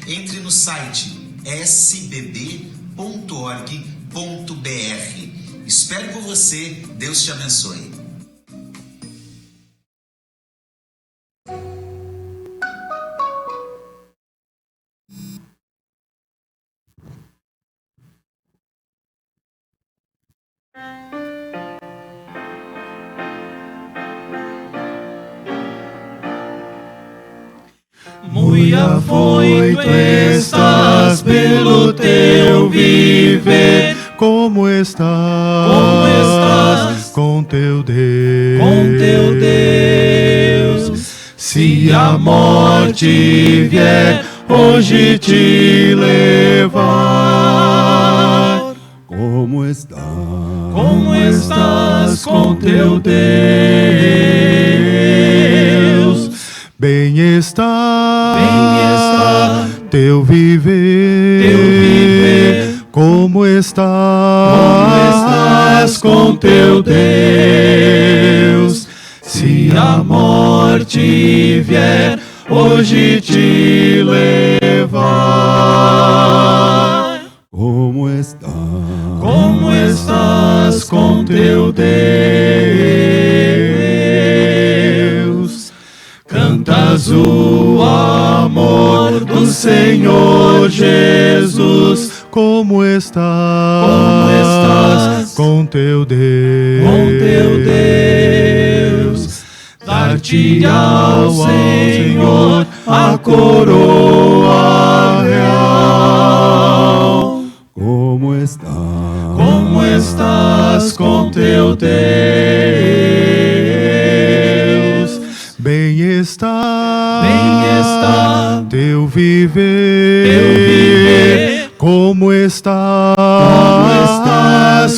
entre no site sbb.org.br. Espero por você. Deus te abençoe. Muito afoito estás pelo teu viver. Como estás com teu Deus? Com teu Deus. Se a morte vier hoje te levar, como estás? Como estás com teu Deus? Bem está teu teu viver. viver. Como estás com teu Deus? Se a morte vier hoje te levar, como estás? Como estás com teu Deus? Cantas o amor do Senhor Jesus. Como estás com teu Deus? Com teu Deus. Dar-te ao Senhor a coroa real. Como estás com teu Deus? Bem está teu viver. Como estás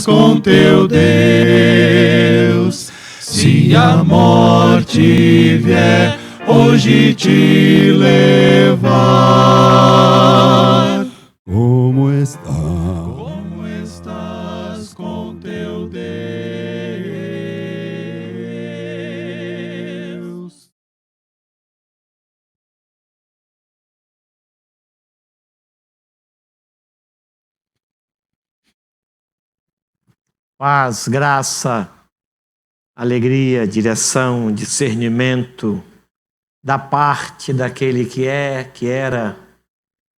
com teu Deus? Se a morte vier hoje te levar, como estás com teu Deus? Paz, graça, alegria, direção, discernimento da parte daquele que é, que era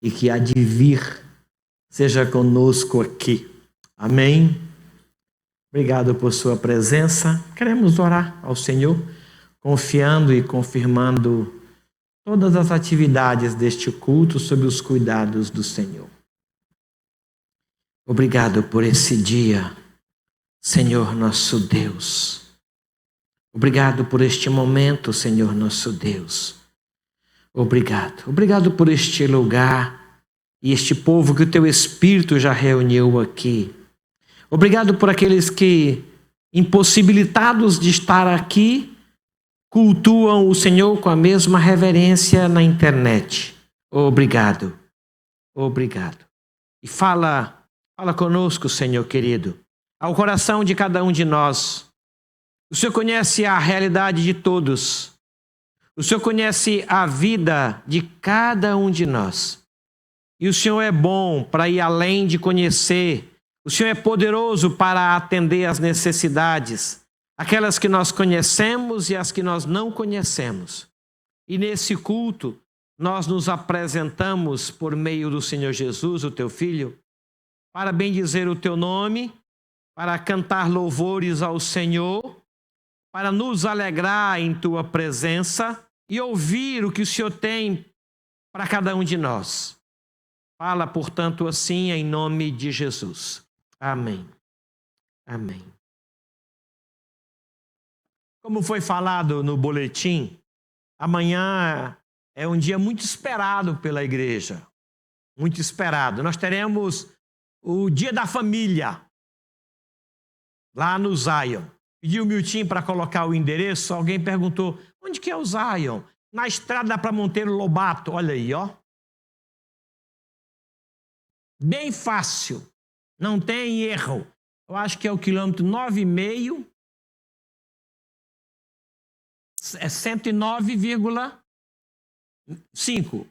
e que há de vir, seja conosco aqui. Amém? Obrigado por sua presença. Queremos orar ao Senhor, confiando e confirmando todas as atividades deste culto sob os cuidados do Senhor. Obrigado por esse dia, Senhor nosso Deus. Obrigado por este momento, Senhor nosso Deus. Obrigado por este lugar e este povo que o Teu Espírito já reuniu aqui. Obrigado por aqueles que, impossibilitados de estar aqui, cultuam o Senhor com a mesma reverência na internet. Obrigado. E fala conosco, Senhor querido, ao coração de cada um de nós. O Senhor conhece a realidade de todos. O Senhor conhece a vida de cada um de nós. E o Senhor é bom para ir além de conhecer. O Senhor é poderoso para atender às necessidades, aquelas que nós conhecemos e as que nós não conhecemos. E nesse culto, nós nos apresentamos por meio do Senhor Jesus, o Teu Filho, para bendizer o Teu nome, para cantar louvores ao Senhor, para nos alegrar em Tua presença e ouvir o que o Senhor tem para cada um de nós. Fala, portanto, assim em nome de Jesus. Amém. Como foi falado no boletim, amanhã é um dia muito esperado pela igreja. Muito esperado. Nós teremos o Dia da Família, lá no Zion. Pedi o Milton para colocar o endereço, alguém perguntou, onde que é o Zion? Na estrada para Monteiro Lobato, olha aí, ó. Bem fácil, não tem erro. Eu acho que é o quilômetro 9,5, é 109,5.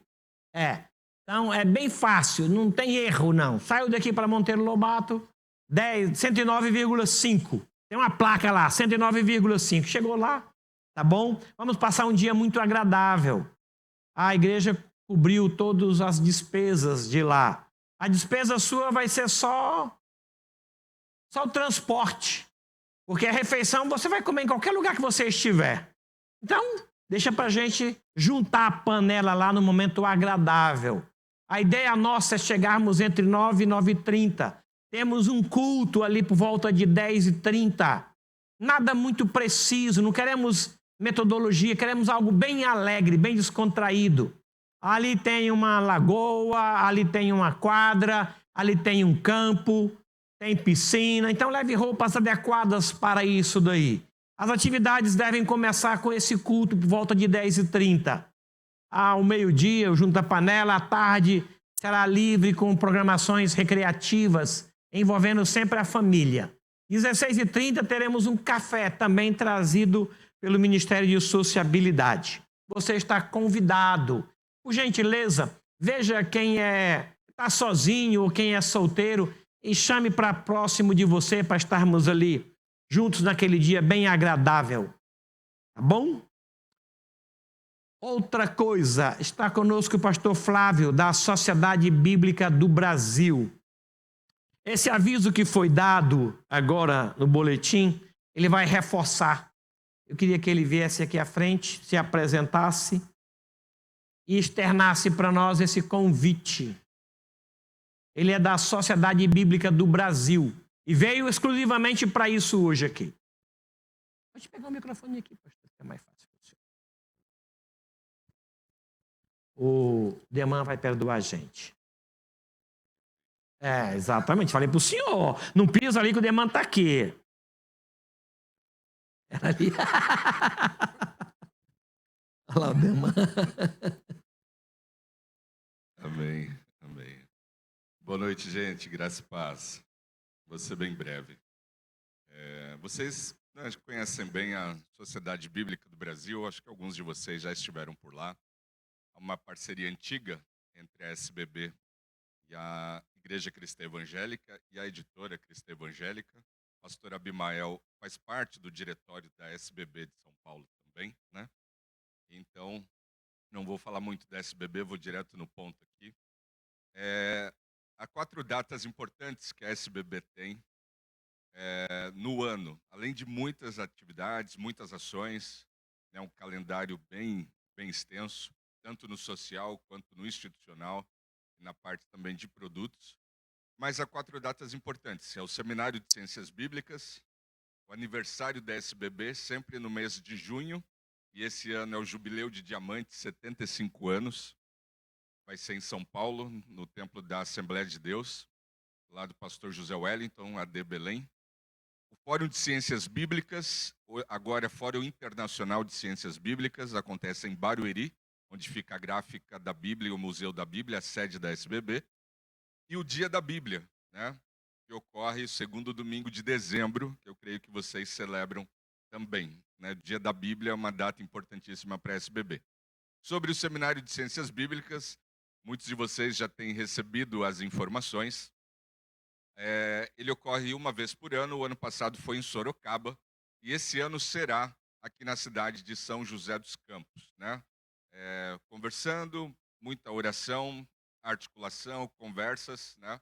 Então, é bem fácil, não tem erro, não. Saiu daqui para Monteiro Lobato, 109,5. Tem uma placa lá, 109,5. Chegou lá, tá bom? Vamos passar um dia muito agradável. A igreja cobriu todas as despesas de lá. A despesa sua vai ser só o transporte. Porque a refeição você vai comer em qualquer lugar que você estiver. Então, deixa pra gente juntar a panela lá no momento agradável. A ideia nossa é chegarmos entre 9 e 9h30. Temos um culto ali por volta de 10h30. Nada muito preciso, não queremos metodologia, queremos algo bem alegre, bem descontraído. Ali tem uma lagoa, ali tem uma quadra, ali tem um campo, tem piscina. Então leve roupas adequadas para isso daí. As atividades devem começar com esse culto por volta de 10h30. Ao meio-dia, junto à panela, à tarde será livre com programações recreativas, envolvendo sempre a família. 16h30 teremos um café também trazido pelo Ministério de Sociabilidade. Você está convidado. Por gentileza, veja quem está sozinho ou quem é solteiro e chame para próximo de você para estarmos ali juntos naquele dia bem agradável. Tá bom? Outra coisa, está conosco o pastor Flávio, da Sociedade Bíblica do Brasil. Esse aviso que foi dado agora no boletim, ele vai reforçar. Eu queria que ele viesse aqui à frente, se apresentasse e externasse para nós esse convite. Ele é da Sociedade Bíblica do Brasil e veio exclusivamente para isso hoje aqui. Pode pegar o microfone aqui, pastor, que é mais fácil. O Deman vai perdoar a gente. Exatamente. Falei para o senhor, não pisa ali que o Deman está aqui. Era ali. Olha lá o Deman. Amém, amém. Boa noite, gente. Graça e paz. Vou ser bem breve. Vocês conhecem bem a Sociedade Bíblica do Brasil. Acho que alguns de vocês já estiveram por lá. Há uma parceria antiga entre a SBB e a Igreja Cristã Evangélica e a editora Cristã Evangélica. O pastor Abimael faz parte do diretório da SBB de São Paulo também, né? Então, não vou falar muito da SBB, vou direto no ponto aqui. Há 4 datas importantes que a SBB tem no ano, além de muitas atividades, muitas ações, né, um calendário bem extenso, tanto no social quanto no institucional, e na parte também de produtos. Mas há 4 datas importantes. É o Seminário de Ciências Bíblicas, o aniversário da SBB, sempre no mês de junho, e esse ano é o Jubileu de Diamante, 75 anos. Vai ser em São Paulo, no Templo da Assembleia de Deus, lá do pastor José Wellington, AD Belém. O Fórum de Ciências Bíblicas, agora é Fórum Internacional de Ciências Bíblicas, acontece em Barueri, onde fica a gráfica da Bíblia e o Museu da Bíblia, a sede da SBB. E o Dia da Bíblia, né, que ocorre o 2º domingo de dezembro, que eu creio que vocês celebram também. Né? O Dia da Bíblia é uma data importantíssima para a SBB. Sobre o Seminário de Ciências Bíblicas, muitos de vocês já têm recebido as informações. Ele ocorre uma vez por ano. O ano passado foi em Sorocaba e esse ano será aqui na cidade de São José dos Campos, né? Conversando, muita oração, articulação, conversas, né?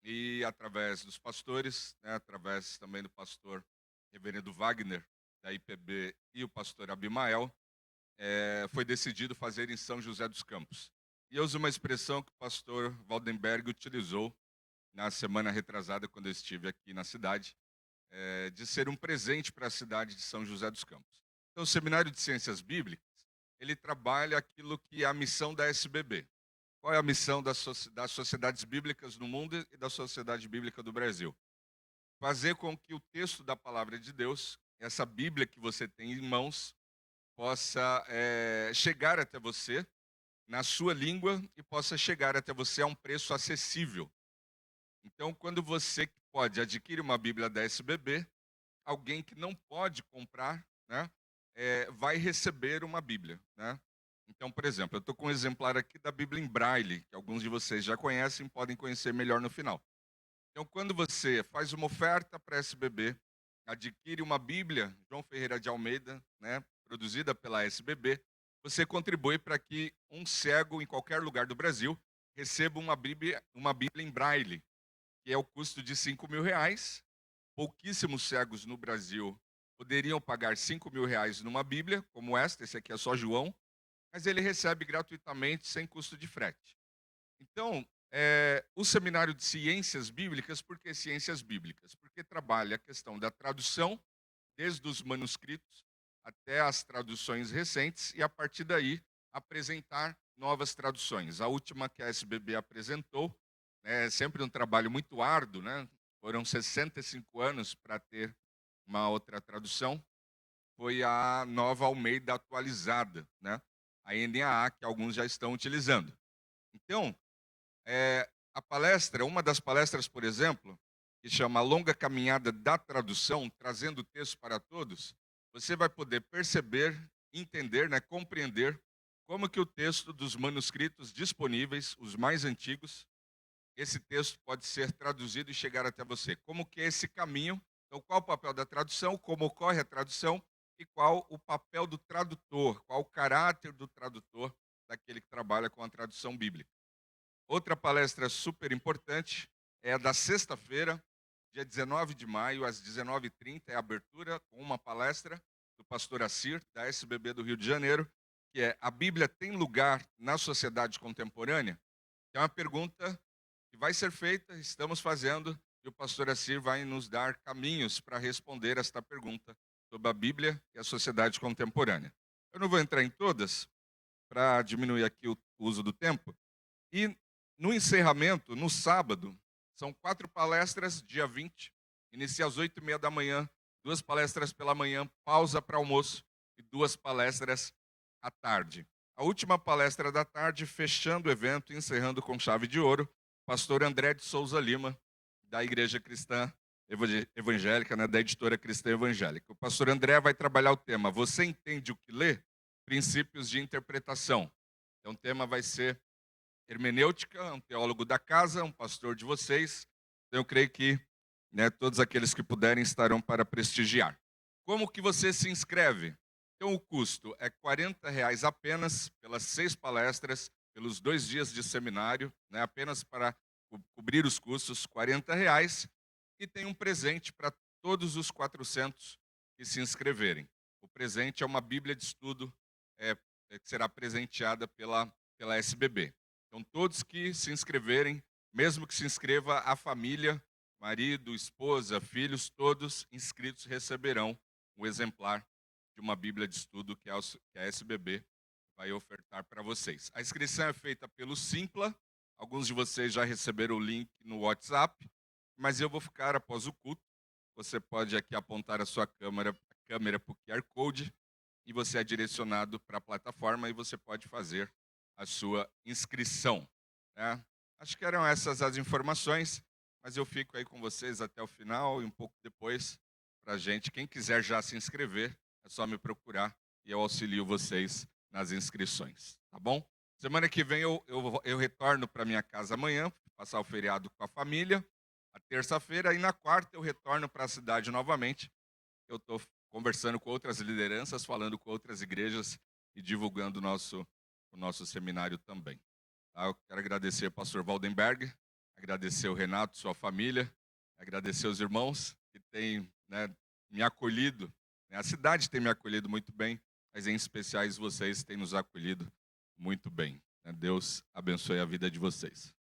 E através dos pastores, né? Através também do pastor reverendo Wagner, da IPB, e o pastor Abimael, foi decidido fazer em São José dos Campos. E eu uso uma expressão que o pastor Waldenberg utilizou na semana retrasada, quando eu estive aqui na cidade, de ser um presente para a cidade de São José dos Campos. Então, o Seminário de Ciências Bíblicas, ele trabalha aquilo que é a missão da SBB. Qual é a missão das sociedades bíblicas no mundo e da Sociedade Bíblica do Brasil? Fazer com que o texto da Palavra de Deus, essa Bíblia que você tem em mãos, possa chegar até você na sua língua e possa chegar até você a um preço acessível. Então, quando você pode adquirir uma Bíblia da SBB, alguém que não pode comprar, né, vai receber uma Bíblia, né? Então, por exemplo, eu estou com um exemplar aqui da Bíblia em Braille, que alguns de vocês já conhecem, podem conhecer melhor no final. Então, quando você faz uma oferta para a SBB, adquire uma Bíblia, João Ferreira de Almeida, né, produzida pela SBB, você contribui para que um cego em qualquer lugar do Brasil receba uma Bíblia em Braille, que é o custo de R$ 5.000. Pouquíssimos cegos no Brasil poderiam pagar R$ 5.000 numa Bíblia, como esta, esse aqui é só João, mas ele recebe gratuitamente, sem custo de frete. Então, o Seminário de Ciências Bíblicas, por que Ciências Bíblicas? Porque trabalha a questão da tradução, desde os manuscritos até as traduções recentes, e a partir daí apresentar novas traduções. A última que a SBB apresentou, é sempre um trabalho muito árduo, né? Foram 65 anos para ter uma outra tradução, foi a Nova Almeida atualizada, né? A NAA, que alguns já estão utilizando. Então, a palestra, uma das palestras, por exemplo, que chama Longa Caminhada da Tradução, trazendo o texto para todos, você vai poder perceber, entender, né, compreender como que o texto dos manuscritos disponíveis, os mais antigos, esse texto pode ser traduzido e chegar até você. Como que é esse caminho? Então, qual o papel da tradução, como ocorre a tradução e qual o papel do tradutor, qual o caráter do tradutor, daquele que trabalha com a tradução bíblica. Outra palestra super importante é a da sexta-feira, dia 19 de maio, às 19h30, é a abertura com uma palestra do pastor Assir, da SBB do Rio de Janeiro, que é: a Bíblia tem lugar na sociedade contemporânea? É uma pergunta que vai ser feita, estamos fazendo, e o pastor Assir vai nos dar caminhos para responder esta pergunta sobre a Bíblia e a sociedade contemporânea. Eu não vou entrar em todas, para diminuir aqui o uso do tempo. E no encerramento, no sábado, são 4 palestras, dia 20, inicia às 8h30 da manhã, 2 palestras pela manhã, pausa para almoço, e 2 palestras à tarde. A última palestra da tarde, fechando o evento, encerrando com chave de ouro, pastor André de Souza Lima, da Igreja Cristã Evangélica, né, da Editora Cristã Evangélica. O pastor André vai trabalhar o tema Você entende o que lê? Princípios de interpretação. Então o tema vai ser hermenêutica, um teólogo da casa, um pastor de vocês. Então eu creio que, né, todos aqueles que puderem estarão para prestigiar. Como que você se inscreve? Então o custo é R$ 40 apenas pelas 6 palestras, pelos 2 dias de seminário, né, apenas para cobrir os custos, R$ 40. E tem um presente para todos os 400 que se inscreverem. O presente é uma Bíblia de estudo que será presenteada pela SBB. Então, todos que se inscreverem, mesmo que se inscreva a família, marido, esposa, filhos, todos inscritos receberão um exemplar de uma Bíblia de estudo que a SBB vai ofertar para vocês. A inscrição é feita pelo Simpla. Alguns de vocês já receberam o link no WhatsApp, mas eu vou ficar após o culto. Você pode aqui apontar a sua câmera para o QR Code e você é direcionado para a plataforma e você pode fazer a sua inscrição. Né? Acho que eram essas as informações, mas eu fico aí com vocês até o final e um pouco depois para a gente. Quem quiser já se inscrever, é só me procurar e eu auxilio vocês nas inscrições, tá bom? Semana que vem eu retorno para minha casa amanhã, passar o feriado com a família, a terça-feira, e na quarta eu retorno para a cidade novamente. Eu estou conversando com outras lideranças, falando com outras igrejas e divulgando o nosso seminário também. Tá? Eu quero agradecer ao pastor Waldenberg, agradecer o Renato, sua família, agradecer os irmãos que têm, né, me acolhido. A cidade tem me acolhido muito bem, mas em especial vocês têm nos acolhido muito bem. Deus abençoe a vida de vocês.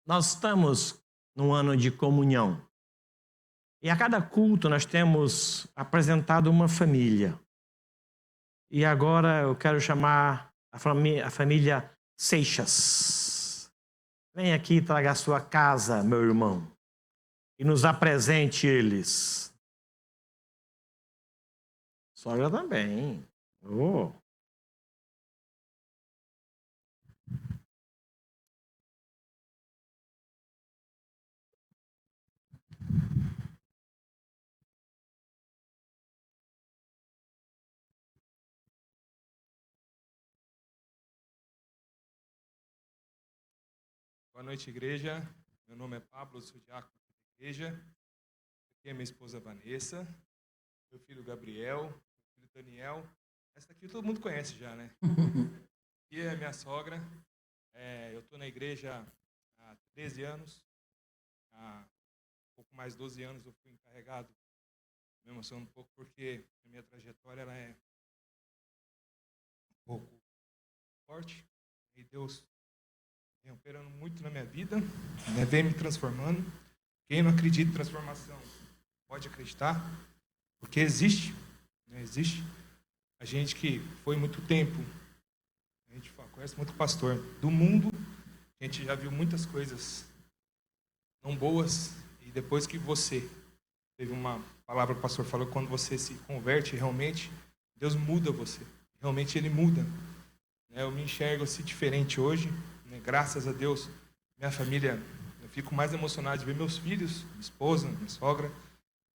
Nós estamos num ano de comunhão. E a cada culto nós temos apresentado uma família. E agora eu quero chamar a família Seixas. Vem aqui, traga a sua casa, meu irmão, e nos apresente eles. Sogra também. Oh. Boa noite, igreja. Meu nome é Pablo, sou diácono da igreja. Aqui é minha esposa Vanessa, meu filho Gabriel, meu filho Daniel. Essa aqui todo mundo conhece já, né? Aqui é minha sogra. Eu estou na igreja há 13 anos. Há um pouco mais de 12 anos eu fui encarregado. Me emociono um pouco porque a minha trajetória ela é um pouco forte. E Deus vem operando muito na minha vida, né? Vem me transformando. Quem não acredita em transformação pode acreditar, porque existe, né? Existe. A gente que foi muito tempo, a gente conhece muito pastor do mundo, a gente já viu muitas coisas não boas, e depois que você teve uma palavra que o pastor falou, quando você se converte realmente, Deus muda você, realmente Ele muda. Eu me enxergo assim diferente hoje, né? Graças a Deus, minha família, eu fico mais emocionado de ver meus filhos, minha esposa, minha sogra,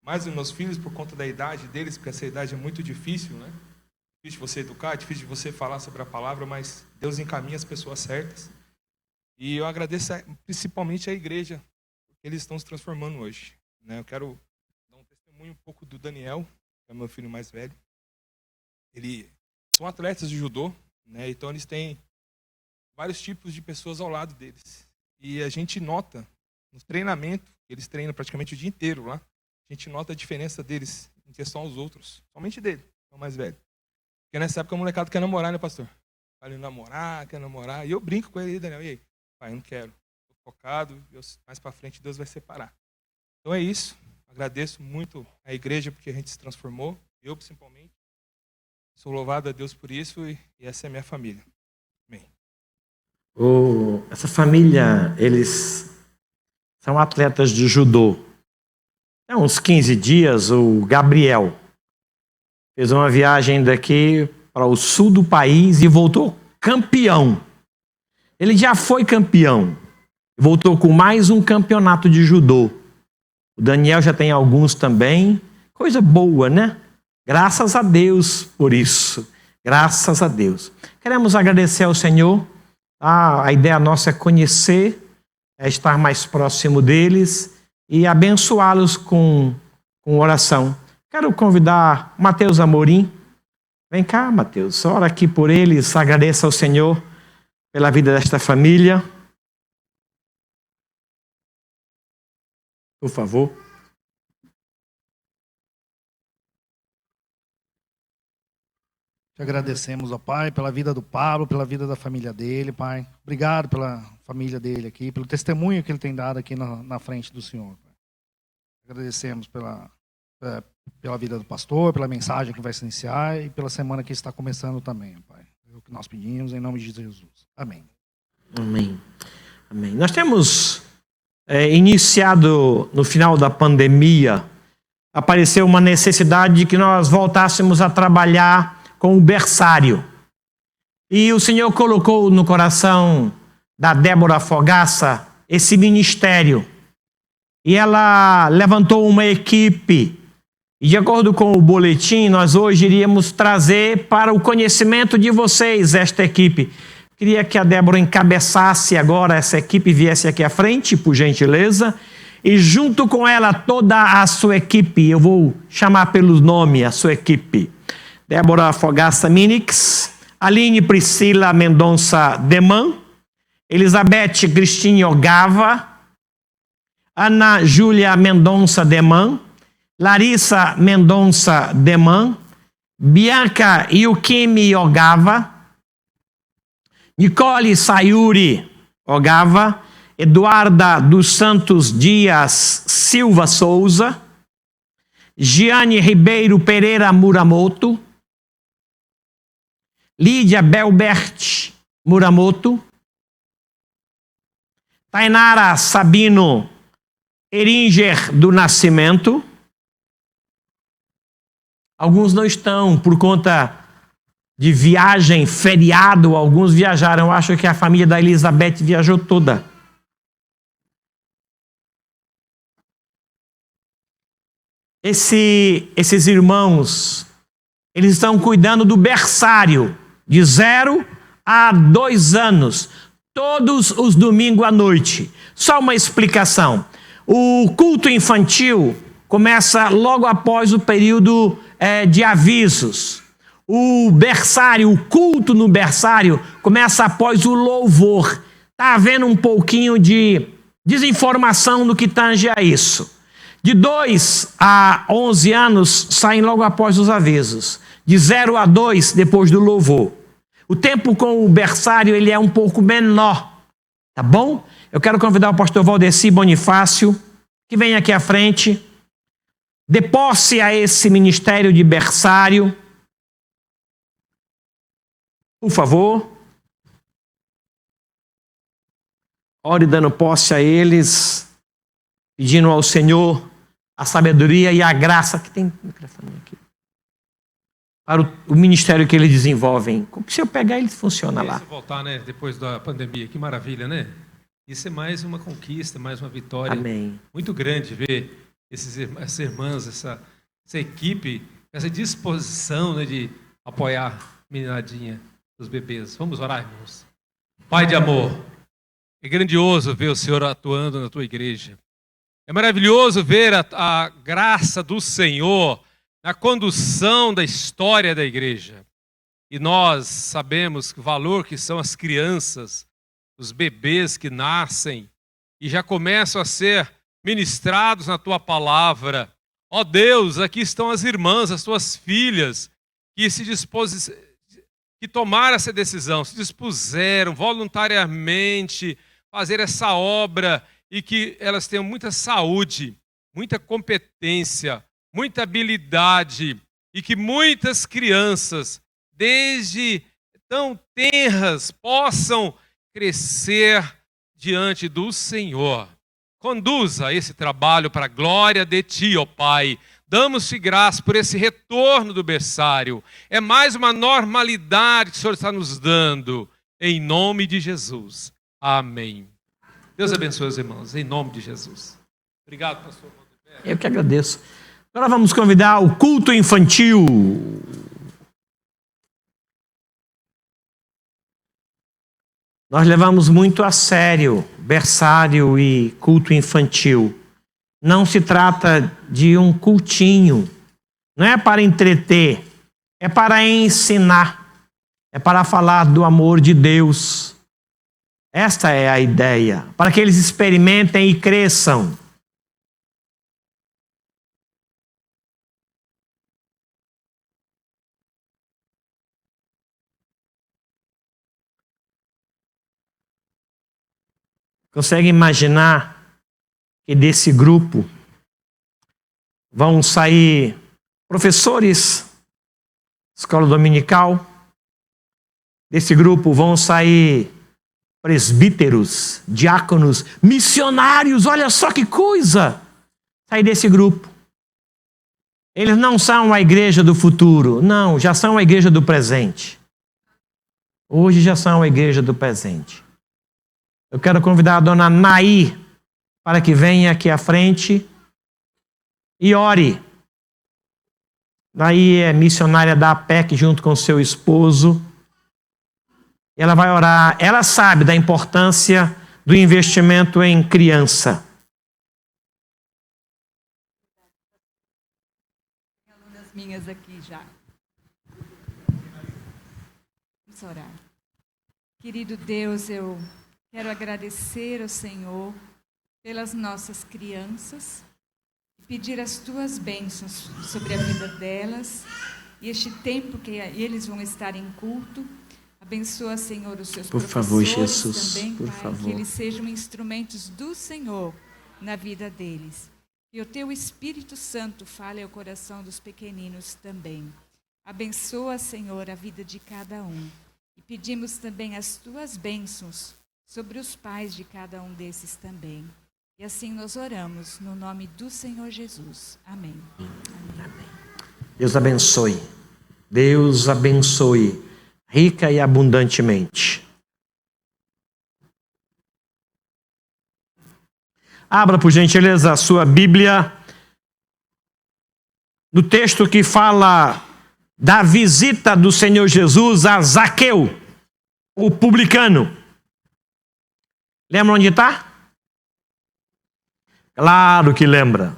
mais os meus filhos por conta da idade deles, porque essa idade é muito difícil, né? Difícil de você educar, difícil de você falar sobre a palavra, mas Deus encaminha as pessoas certas. E eu agradeço principalmente a igreja, porque eles estão se transformando hoje, né? Eu quero dar um testemunho um pouco do Daniel, que é meu filho mais velho. Eles são atletas de judô, né? Então eles têm vários tipos de pessoas ao lado deles. E a gente nota no treinamento, eles treinam praticamente o dia inteiro lá, a gente nota a diferença deles em questão aos outros, somente dele, que é o mais velho. Porque nessa época o molecado quer namorar, né, pastor? Vai namorar, quer namorar. E eu brinco com ele, Daniel, e aí? Pai, eu não quero. Estou focado, mais para frente Deus vai separar. Então é isso. Agradeço muito a igreja porque a gente se transformou, eu principalmente. Sou louvado a Deus por isso e essa é a minha família. Amém. Essa família, eles são atletas de judô. Há uns 15 dias, o Gabriel fez uma viagem daqui para o sul do país e voltou campeão. Ele já foi campeão. Voltou com mais um campeonato de judô. O Daniel já tem alguns também. Coisa boa, né? Graças a Deus por isso. Graças a Deus. Queremos agradecer ao Senhor. A ideia nossa é conhecer, é estar mais próximo deles e abençoá-los com oração. Quero convidar Mateus Amorim. Vem cá, Mateus. Ora aqui por eles. Agradeça ao Senhor pela vida desta família. Por favor. Te agradecemos, ó Pai, pela vida do Pablo, pela vida da família dele, Pai. Obrigado pela família dele aqui, pelo testemunho que ele tem dado aqui na frente do Senhor, Pai. Agradecemos pela vida do pastor, pela mensagem que vai se iniciar e pela semana que está começando também, Pai. É o que nós pedimos em nome de Jesus. Amém. Amém. Amém. Nós temos iniciado no final da pandemia, apareceu uma necessidade de que nós voltássemos a trabalhar com o berçário. E o Senhor colocou no coração da Débora Fogaça esse ministério. E ela levantou uma equipe. E de acordo com o boletim, nós hoje iríamos trazer para o conhecimento de vocês esta equipe. Queria que a Débora encabeçasse agora essa equipe, viesse aqui à frente, por gentileza. E junto com ela toda a sua equipe, eu vou chamar pelo nome a sua equipe. Débora Fogaça Minix, Aline Priscila Mendonça Deman, Elizabeth Cristine Ogava, Ana Júlia Mendonça Deman, Larissa Mendonça Deman, Bianca Yukimi Ogava, Nicole Sayuri Ogava, Eduarda dos Santos Dias Silva Souza, Giane Ribeiro Pereira Muramoto, Lídia Belbert Muramoto, Tainara Sabino Eringer do Nascimento, Alguns não estão por conta de viagem, feriado. Alguns viajaram. Eu acho que a família da Elizabeth viajou toda. Esses irmãos, eles estão cuidando do berçário de 0 a 2 anos, todos os domingos à noite. Só uma explicação. O culto infantil começa logo após o período de avisos. O berçário, o culto no berçário, começa após o louvor. Está havendo um pouquinho de desinformação no que tange a isso. De 2 a 11 anos saem logo após os avisos. De 0 a 2, depois do louvor. O tempo com o berçário ele é um pouco menor. Tá bom? Eu quero convidar o pastor Valdeci Bonifácio, que vem aqui à frente. Dê posse a esse ministério de berçário. Por favor. Ore dando posse a eles, pedindo ao Senhor a sabedoria e a graça, que tem microfone aqui, para o ministério que eles desenvolvem. Se eu pegar, ele funciona lá. Se voltar, né, depois da pandemia, que maravilha, né? Isso é mais uma conquista, mais uma vitória. Amém. Muito grande ver essas irmãs, essa equipe, essa disposição, né, de apoiar a meninadinha dos bebês. Vamos orar, irmãos. Pai de amor, é grandioso ver o Senhor atuando na tua igreja. É maravilhoso ver a graça do Senhor na condução da história da igreja. E nós sabemos o valor que são as crianças, os bebês que nascem e já começam a ser ministrados na tua palavra. Ó Deus, aqui estão as irmãs, as tuas filhas, que tomaram essa decisão, se dispuseram voluntariamente fazer essa obra e que elas tenham muita saúde, muita competência, muita habilidade e que muitas crianças, desde tão tenras, possam crescer diante do Senhor. Conduza esse trabalho para a glória de Ti, ó Pai. Damos-te graça por esse retorno do berçário. É mais uma normalidade que o Senhor está nos dando. Em nome de Jesus. Amém. Deus abençoe os irmãos, em nome de Jesus. Obrigado, pastor. Eu que agradeço. Agora vamos convidar o culto infantil. Nós levamos muito a sério berçário e culto infantil. Não se trata de um cultinho. Não é para entreter. É para ensinar. É para falar do amor de Deus. Esta é a ideia. Para que eles experimentem e cresçam. Consegue imaginar que desse grupo vão sair professores, escola dominical, desse grupo vão sair presbíteros, diáconos, missionários, olha só que coisa! Sair desse grupo. Eles não são a igreja do futuro, não, já são a igreja do presente. Hoje já são a igreja do presente. Eu quero convidar a dona Naí para que venha aqui à frente e ore. Naí é missionária da APEC junto com seu esposo. Ela vai orar. Ela sabe da importância do investimento em criança. Tem alunas minhas aqui já. Vamos orar. Querido Deus, eu quero agradecer ao Senhor pelas nossas crianças e pedir as tuas bênçãos sobre a vida delas e este tempo que eles vão estar em culto. Abençoa, Senhor, os seus professores. Por favor, Jesus, também, por Pai, favor. Que eles sejam instrumentos do Senhor na vida deles. E o teu Espírito Santo fale ao coração dos pequeninos também. Abençoa, Senhor, a vida de cada um. E pedimos também as tuas bênçãos sobre os pais de cada um desses também. E assim nós oramos no nome do Senhor Jesus. Amém. Amém. Deus abençoe. Deus abençoe rica e abundantemente. Abra, por gentileza, a sua Bíblia no texto que fala da visita do Senhor Jesus a Zaqueu, o publicano. Lembra onde está? Claro que lembra.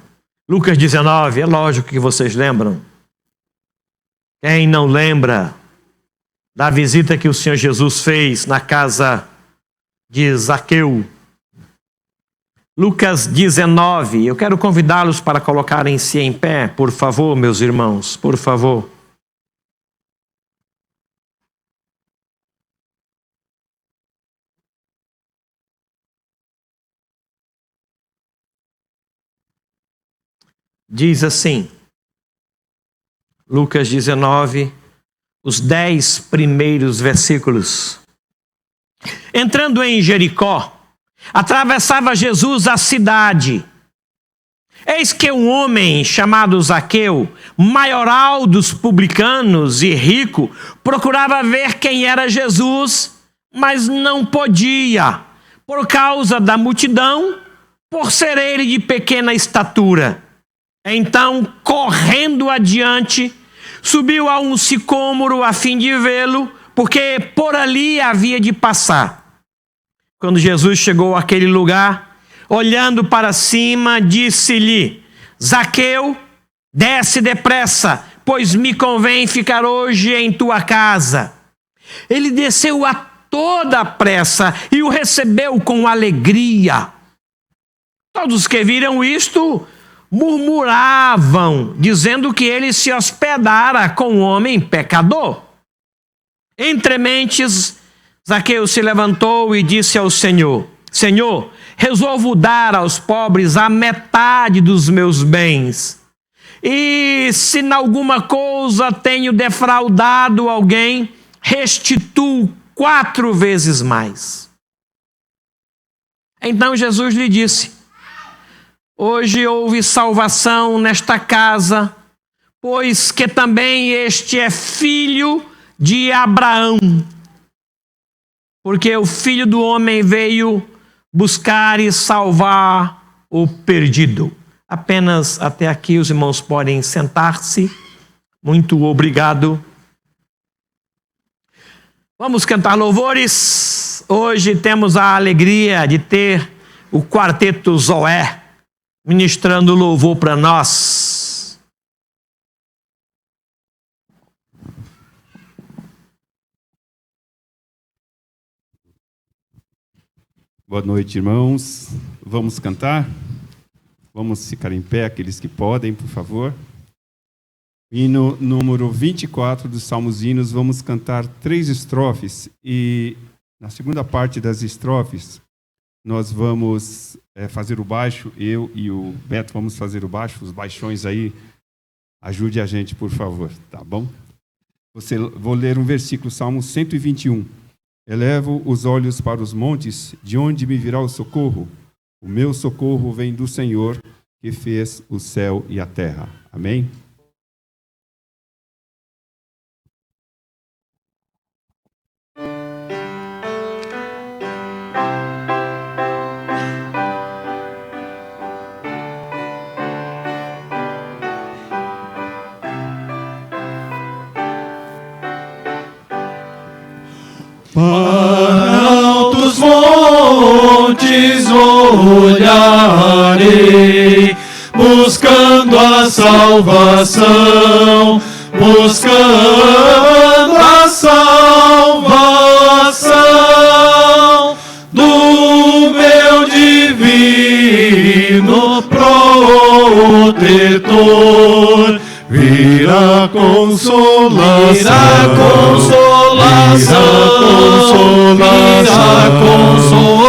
Lucas 19, é lógico que vocês lembram. Quem não lembra da visita que o Senhor Jesus fez na casa de Zaqueu? Lucas 19, eu quero convidá-los para colocarem-se em pé, por favor, meus irmãos, por favor. Diz assim, Lucas 19, os 10 primeiros versículos. Entrando em Jericó, atravessava Jesus a cidade. Eis que um homem chamado Zaqueu, maioral dos publicanos e rico, procurava ver quem era Jesus, mas não podia, por causa da multidão, por ser ele de pequena estatura. Então, correndo adiante, subiu a um sicômoro a fim de vê-lo, porque por ali havia de passar. Quando Jesus chegou àquele lugar, olhando para cima, disse-lhe: Zaqueu, desce depressa, pois me convém ficar hoje em tua casa. Ele desceu a toda pressa e o recebeu com alegria. Todos que viram isto murmuravam, dizendo que ele se hospedara com um homem pecador. Entre mentes, Zaqueu se levantou e disse ao Senhor: Senhor, resolvo dar aos pobres a metade dos meus bens. E se em alguma coisa tenho defraudado alguém, restituo 4 vezes mais. Então Jesus lhe disse: hoje houve salvação nesta casa, pois que também este é filho de Abraão. Porque o Filho do Homem veio buscar e salvar o perdido. Apenas até aqui os irmãos podem sentar-se. Muito obrigado. Vamos cantar louvores. Hoje temos a alegria de ter o quarteto Zoé ministrando louvor para nós. Boa noite, irmãos. Vamos cantar? Vamos ficar em pé, aqueles que podem, por favor. Hino número 24 dos Salmos e Hinos, vamos cantar 3 estrofes. E na segunda parte das estrofes, nós vamos fazer o baixo, eu e o Beto vamos fazer o baixo, os baixões aí. Ajude a gente, por favor, tá bom? Vou ler um versículo, Salmo 121. Elevo os olhos para os montes, de onde me virá o socorro? O meu socorro vem do Senhor, que fez o céu e a terra. Amém? Para altos montes olharei, buscando a salvação, buscando a salvação do meu divino protetor. Virá consolação, virá consolação, virá consolação.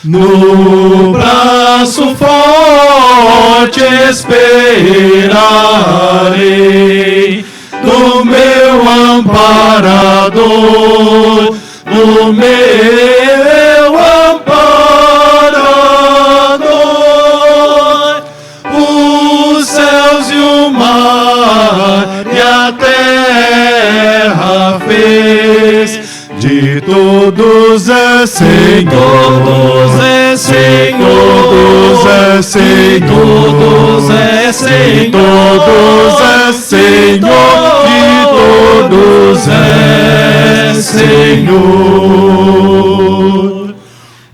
No braço forte esperarei do meu amparador, no meu todos é Senhor, todos é Senhor, todos é Senhor, todos é Senhor, todos é Senhor, de todos é Senhor.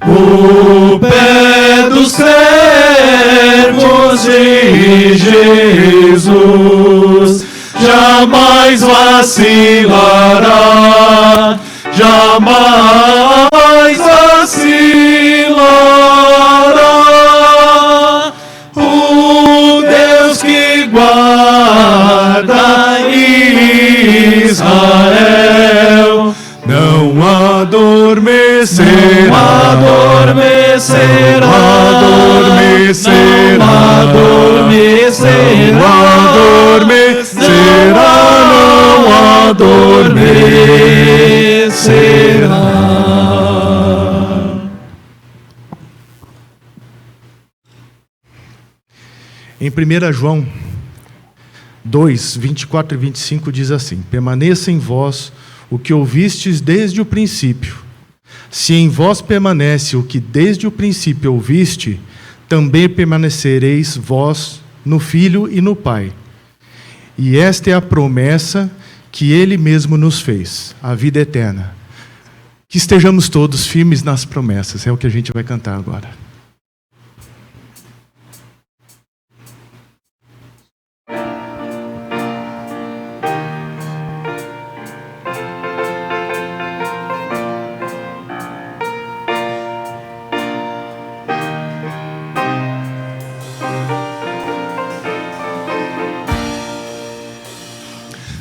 O pé dos servos de Jesus jamais vacilará, jamais vacilará. O Deus que guarda Israel não adormecerá, não adormecerá, não adormecerá, não adormecerá. Em 1 João 2, 24 e 25 diz assim: permaneça em vós o que ouvistes desde o princípio. Se em vós permanece o que desde o princípio ouviste, também permanecereis vós no Filho e no Pai. E esta é a promessa que Ele mesmo nos fez, a vida eterna. Que estejamos todos firmes nas promessas, é o que a gente vai cantar agora.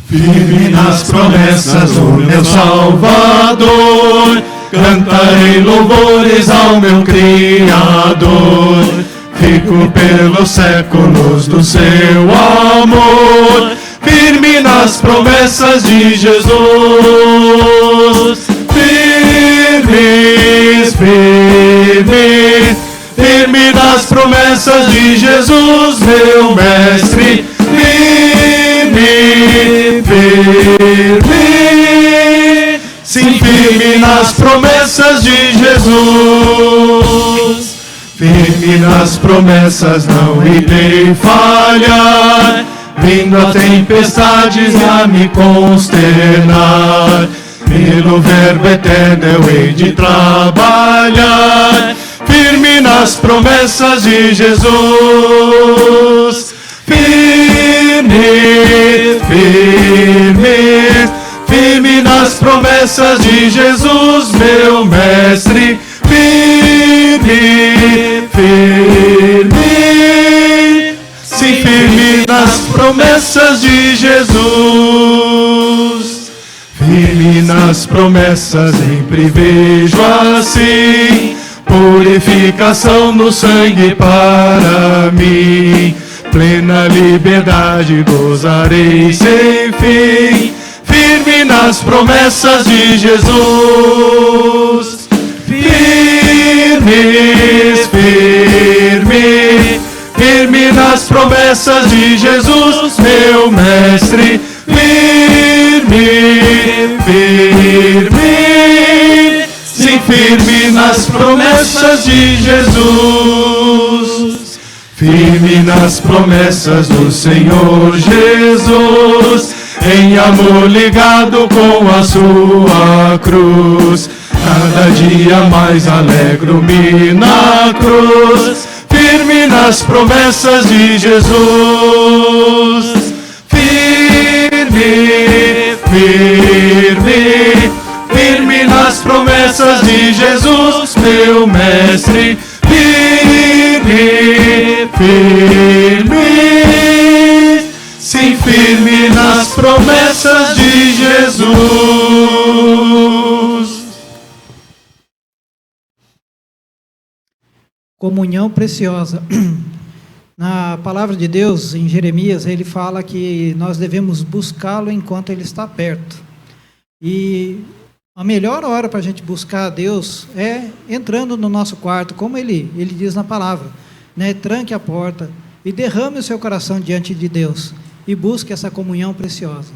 Firme nas promessas do meu Salvador, cantarei louvores ao meu Criador. Fico pelos séculos do seu amor, firme nas promessas de Jesus. Firmes, firme, firme nas promessas de Jesus, meu Mestre. Firme, sim, firme nas promessas de Jesus. Firme nas promessas, não irei falhar, vindo a tempestades a me consternar. Pelo verbo eterno eu hei de trabalhar, firme nas promessas de Jesus. Firme, firme, firme nas promessas de Jesus, meu Mestre. Firme, firme, sim, firme nas promessas de Jesus. Firme nas promessas sempre vejo assim, purificação no sangue para mim. Plena liberdade gozarei sem fim, firme nas promessas de Jesus. Firmes, firme, firme nas promessas de Jesus, meu Mestre. Firme, firme, sim, firme nas promessas de Jesus. Firme nas promessas do Senhor Jesus, em amor ligado com a sua cruz. Cada dia mais alegro-me na cruz, firme nas promessas de Jesus. Firme, firme, firme nas promessas de Jesus, meu Mestre. Firme, firme, sim, firme nas promessas de Jesus. Comunhão preciosa. Na palavra de Deus, em Jeremias, ele fala que nós devemos buscá-lo enquanto ele está perto. E a melhor hora para a gente buscar a Deus é entrando no nosso quarto, como ele diz na palavra, né? Tranque a porta e derrame o seu coração diante de Deus e busque essa comunhão preciosa.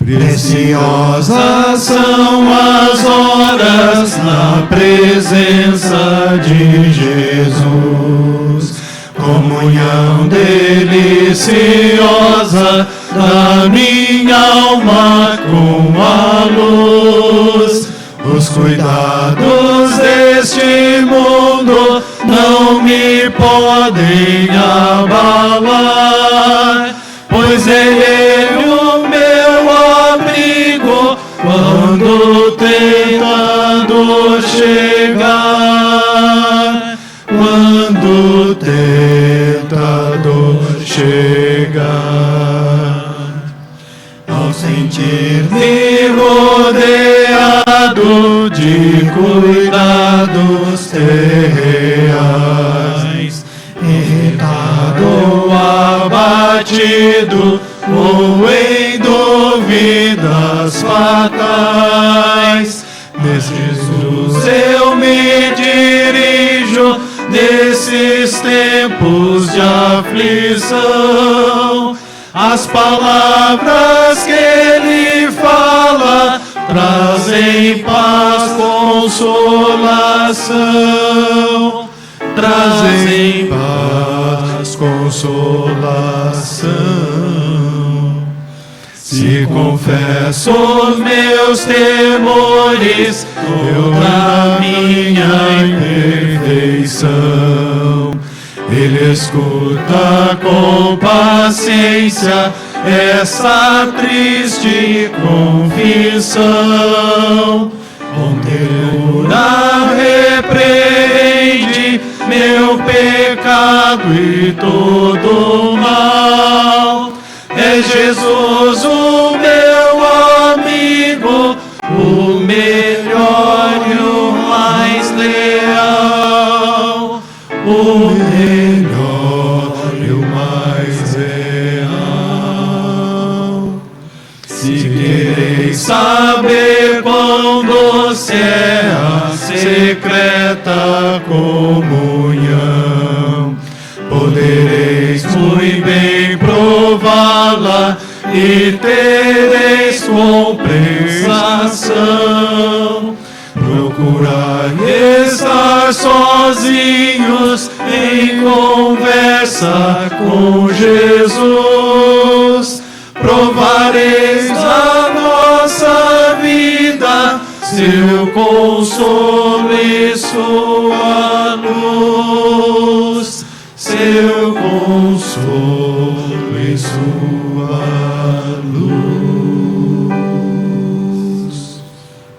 Preciosas são as horas na presença de Jesus. Comunhão deliciosa da minha alma com a luz. Os cuidados deste mundo não me podem abalar, pois é Ele o meu abrigo quando tentador chegar. Quando tentador chegar. Ao sentir-me rodeado de cuidados terreais, irritado, abatido ou em dúvidas fatais, nesse Jesus eu me dirijo nesses tempos de aflição. As palavras que Ele fala trazem paz, consolação. Trazem paz, consolação. Se confesso os meus temores, eu na minha imperfeição, Ele escuta com paciência essa triste confissão. Com ternura repreende meu pecado e todo o mal. É Jesus o meu amigo, o melhor e o mais leal. O melhor e o mais leal. Se quereis saber quão doce é a secreta comunhão, podereis muito bem prová-la e tereis compensação. Procurai estar sozinhos em conversa com Jesus. Provareis a nossa vida, seu consolo e sua luz. Seu consolo e sua luz.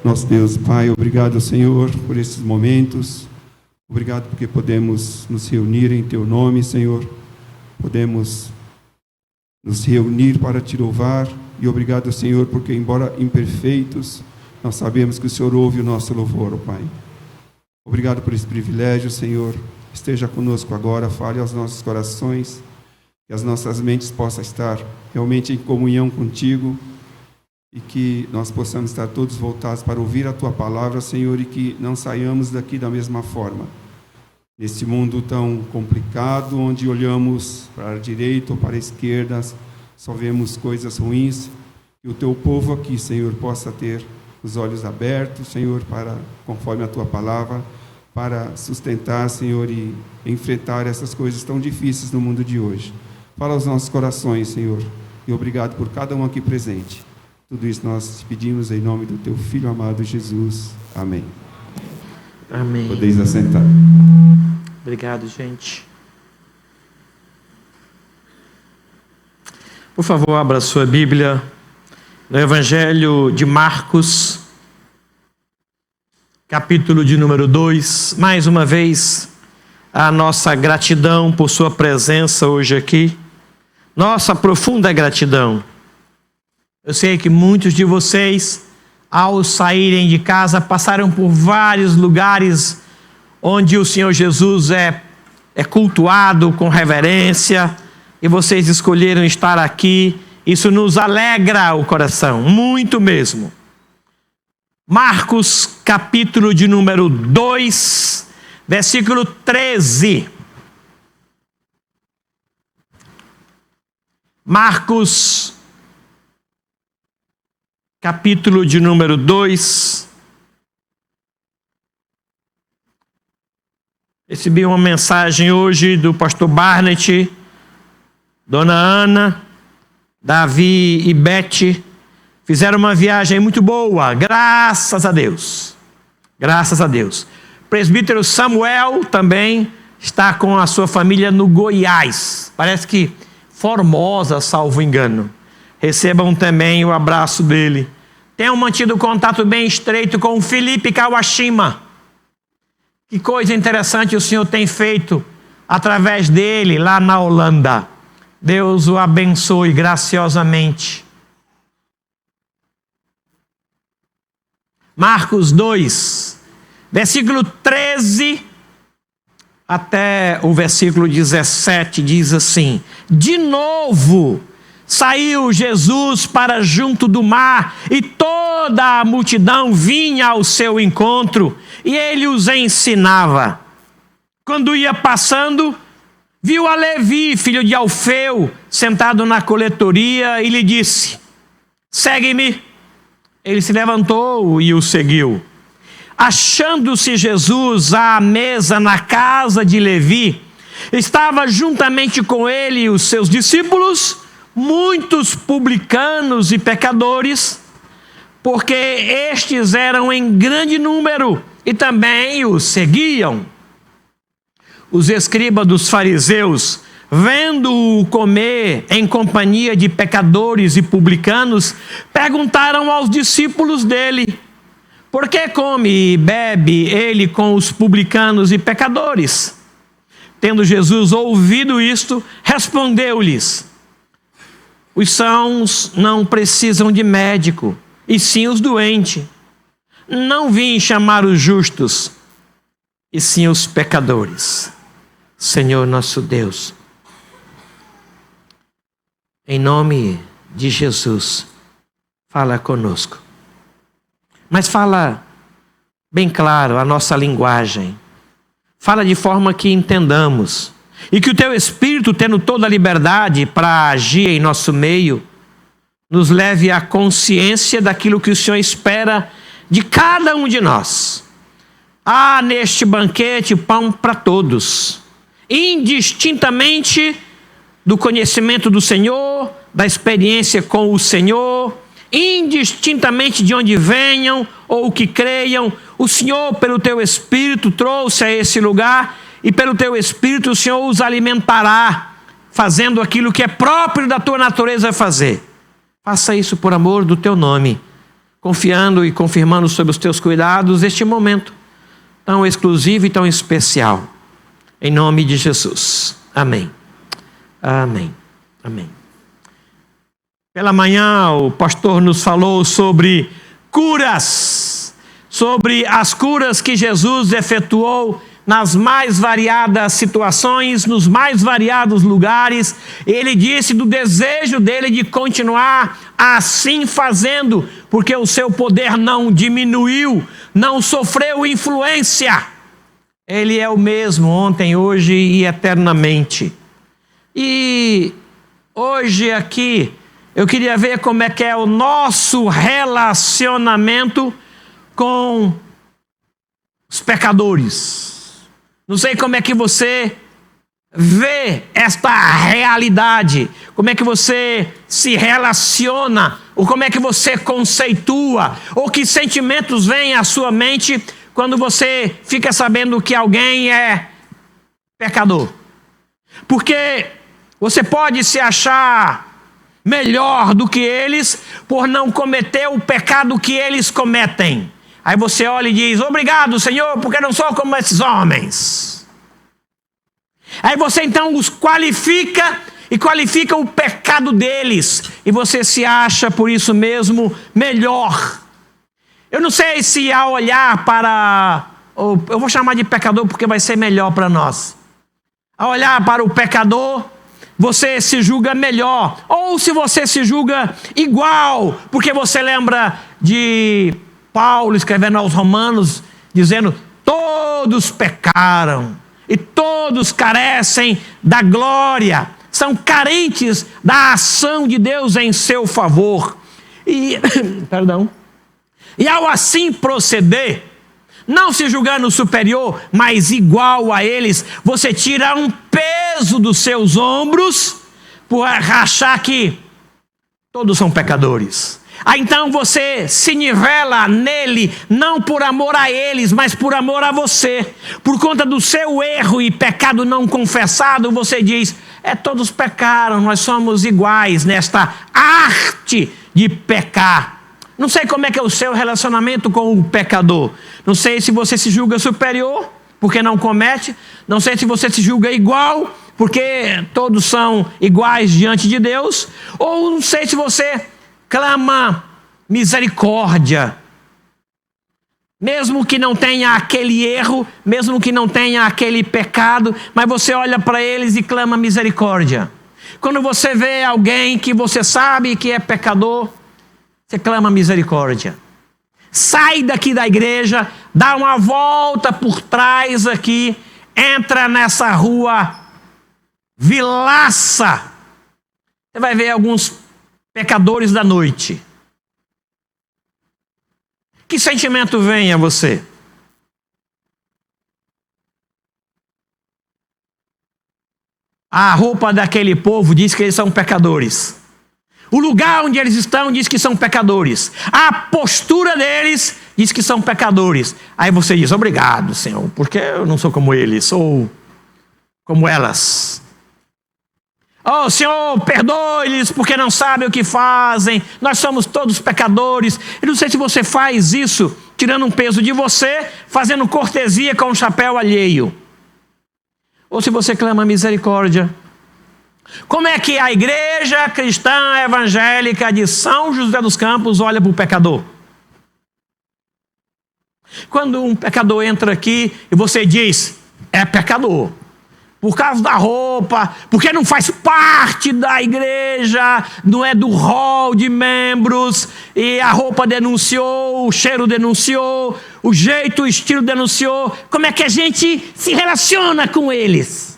Nosso Deus, Pai, obrigado, Senhor, por esses momentos. Obrigado porque podemos nos reunir em Teu nome, Senhor. Podemos nos reunir para Te louvar. E obrigado, Senhor, porque embora imperfeitos, nós sabemos que o Senhor ouve o nosso louvor, ó Pai. Obrigado por esse privilégio, Senhor. Esteja conosco agora, fale aos nossos corações, que as nossas mentes possam estar realmente em comunhão contigo e que nós possamos estar todos voltados para ouvir a Tua palavra, Senhor, e que não saiamos daqui da mesma forma. Nesse mundo tão complicado, onde olhamos para a direita ou para a esquerda, só vemos coisas ruins, que o Teu povo aqui, Senhor, possa ter os olhos abertos, Senhor, para, conforme a Tua palavra, para sustentar, Senhor, e enfrentar essas coisas tão difíceis no mundo de hoje. Fala aos nossos corações, Senhor, e obrigado por cada um aqui presente. Tudo isso nós te pedimos em nome do Teu Filho amado Jesus. Amém. Amém. Podeis assentar. Obrigado, gente. Por favor, abra sua Bíblia no Evangelho de Marcos, capítulo de número 2. Mais uma vez, a nossa gratidão por sua presença hoje aqui. Nossa profunda gratidão. Eu sei que muitos de vocês, ao saírem de casa, passaram por vários lugares onde o Senhor Jesus é cultuado com reverência, e vocês escolheram estar aqui. Isso nos alegra o coração, muito mesmo. Marcos, capítulo de número 2, versículo 13. Marcos, capítulo de número 2. Recebi uma mensagem hoje do pastor Barnett, dona Ana, Davi e Beth. Fizeram uma viagem muito boa, graças a Deus. Graças a Deus. O presbítero Samuel também está com a sua família no Goiás. Parece que Formosa, salvo engano. Recebam também o abraço dele. Tenham mantido contato bem estreito com o Felipe Kawashima. Que coisa interessante o Senhor tem feito através dele lá na Holanda. Deus o abençoe graciosamente. Marcos 2, versículo 13 até o versículo 17 diz assim: de novo saiu Jesus para junto do mar, e toda a multidão vinha ao seu encontro, e ele os ensinava. Quando ia passando, viu a Levi, filho de Alfeu, sentado na coletoria, e lhe disse: segue-me. Ele se levantou e o seguiu. Achando-se Jesus à mesa na casa de Levi, estava juntamente com ele e os seus discípulos muitos publicanos e pecadores, porque estes eram em grande número e também o seguiam. Os escribas dos fariseus, vendo-o comer em companhia de pecadores e publicanos, perguntaram aos discípulos dele: por que come e bebe ele com os publicanos e pecadores? Tendo Jesus ouvido isto, respondeu-lhes: os sãos não precisam de médico, e sim os doentes. Não vim chamar os justos, e sim os pecadores. Senhor nosso Deus, em nome de Jesus, fala conosco. Mas fala bem claro a nossa linguagem. Fala de forma que entendamos. E que o teu Espírito, tendo toda a liberdade para agir em nosso meio, nos leve à consciência daquilo que o Senhor espera de cada um de nós. Há neste banquete pão para todos, indistintamente do conhecimento do Senhor, da experiência com o Senhor, indistintamente de onde venham ou o que creiam. O Senhor, pelo teu Espírito, trouxe a esse lugar, e pelo teu Espírito o Senhor os alimentará, fazendo aquilo que é próprio da tua natureza fazer. Faça isso por amor do teu nome, confiando e confirmando sobre os teus cuidados este momento tão exclusivo e tão especial. Em nome de Jesus. Amém. Amém. Amém. Pela manhã o pastor nos falou sobre curas, sobre as curas que Jesus efetuou nas mais variadas situações, nos mais variados lugares. Ele disse do desejo dele de continuar assim fazendo, porque o seu poder não diminuiu, não sofreu influência. Ele é o mesmo ontem, hoje e eternamente. E hoje aqui eu queria ver como é que é o nosso relacionamento com os pecadores. Não sei como é que você vê esta realidade, como é que você se relaciona, ou como é que você conceitua, ou que sentimentos vêm à sua mente quando você fica sabendo que alguém é pecador. Porque você pode se achar melhor do que eles por não cometer o pecado que eles cometem. Aí você olha e diz: obrigado, Senhor, porque não sou como esses homens. Aí você então os qualifica e qualifica o pecado deles, e você se acha por isso mesmo melhor. Eu não sei se ao olhar para, eu vou chamar de pecador porque vai ser melhor para nós. Ao olhar para o pecador, você se julga melhor, ou se você se julga igual, porque você lembra de Paulo escrevendo aos Romanos, dizendo: todos pecaram e todos carecem da glória, são carentes da ação de Deus em seu favor. E ao assim proceder, não se julgando superior, mas igual a eles, você tira um peso dos seus ombros por achar que todos são pecadores. Aí então você se nivela nele, não por amor a eles, mas por amor a você. Por conta do seu erro e pecado não confessado, você diz: todos pecaram, nós somos iguais nesta arte de pecar. Não sei como é que é o seu relacionamento com o pecador. Não sei se você se julga superior, porque não comete. Não sei se você se julga igual, porque todos são iguais diante de Deus. Ou não sei se você clama misericórdia, mesmo que não tenha aquele erro, mesmo que não tenha aquele pecado, mas você olha para eles e clama misericórdia. Quando você vê alguém que você sabe que é pecador, você clama misericórdia. Sai daqui da igreja, dá uma volta por trás aqui, entra nessa rua Vilaça. Você vai ver alguns pecadores da noite. Que sentimento vem a você? A roupa daquele povo diz que eles são pecadores. O lugar onde eles estão diz que são pecadores. A postura deles diz que são pecadores. Aí você diz: obrigado, Senhor, porque eu não sou como eles, sou como elas. Oh, Senhor, perdoe-lhes porque não sabem o que fazem. Nós somos todos pecadores. Eu não sei se você faz isso tirando um peso de você, fazendo cortesia com o chapéu alheio. Ou se você clama misericórdia. Como é que a igreja cristã evangélica de São José dos Campos olha para o pecador? Quando um pecador entra aqui e você diz: é pecador, por causa da roupa, porque não faz parte da igreja, não é do hall de membros, e a roupa denunciou, o cheiro denunciou, o jeito, o estilo denunciou. Como é que a gente se relaciona com eles?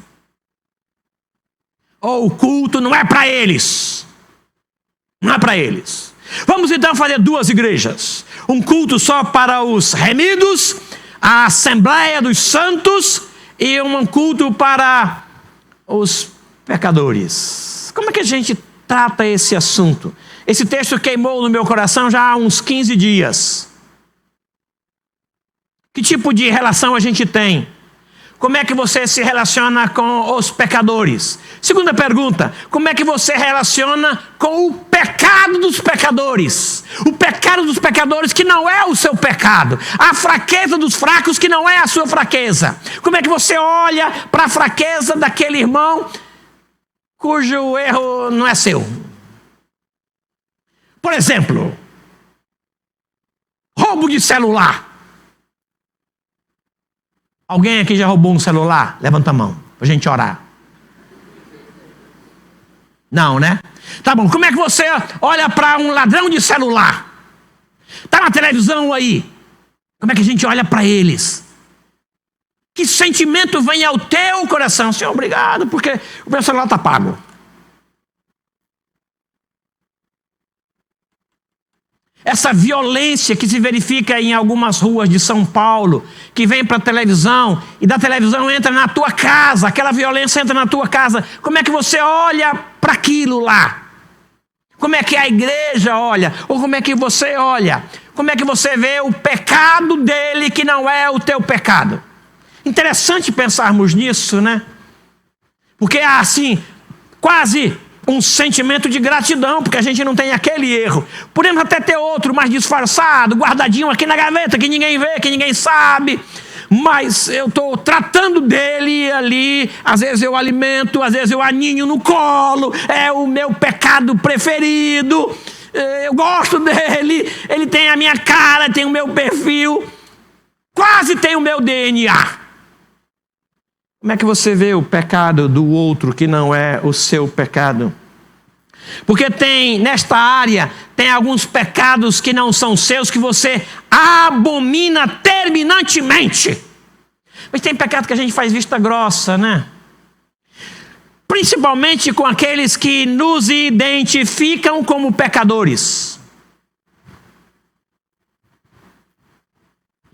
Ou o culto não é para eles. Não é para eles. Vamos então fazer duas igrejas. Um culto só para os remidos, a Assembleia dos Santos, e um culto para os pecadores. Como é que a gente trata esse assunto? Esse texto queimou no meu coração já há uns 15 dias. Que tipo de relação a gente tem? Como é que você se relaciona com os pecadores? Segunda pergunta: como é que você relaciona com o pecado dos pecadores? O pecado dos pecadores que não é o seu pecado. A fraqueza dos fracos que não é a sua fraqueza. Como é que você olha para a fraqueza daquele irmão cujo erro não é seu? Por exemplo, roubo de celular. Alguém aqui já roubou um celular? Levanta a mão, para a gente orar. Não, né? Tá bom, como é que você olha para um ladrão de celular? Está na televisão aí. Como é que a gente olha para eles? Que sentimento vem ao teu coração? Senhor, obrigado, porque o meu celular está pago. Essa violência que se verifica em algumas ruas de São Paulo, que vem para a televisão, e da televisão entra na tua casa, aquela violência entra na tua casa. Como é que você olha para aquilo lá? Como é que a igreja olha? Ou como é que você olha? Como é que você vê o pecado dele que não é o teu pecado? Interessante pensarmos nisso, né? Porque há assim, quase um sentimento de gratidão, porque a gente não tem aquele erro. Podemos até ter outro mais disfarçado, guardadinho aqui na gaveta, que ninguém vê, que ninguém sabe, mas eu estou tratando dele ali, às vezes eu alimento, às vezes eu aninho no colo, é o meu pecado preferido, eu gosto dele, ele tem a minha cara, tem o meu perfil, quase tem o meu DNA. Como é que você vê o pecado do outro que não é o seu pecado? Porque nesta área, tem alguns pecados que não são seus, que você abomina terminantemente. Mas tem pecado que a gente faz vista grossa, né? Principalmente com aqueles que nos identificam como pecadores.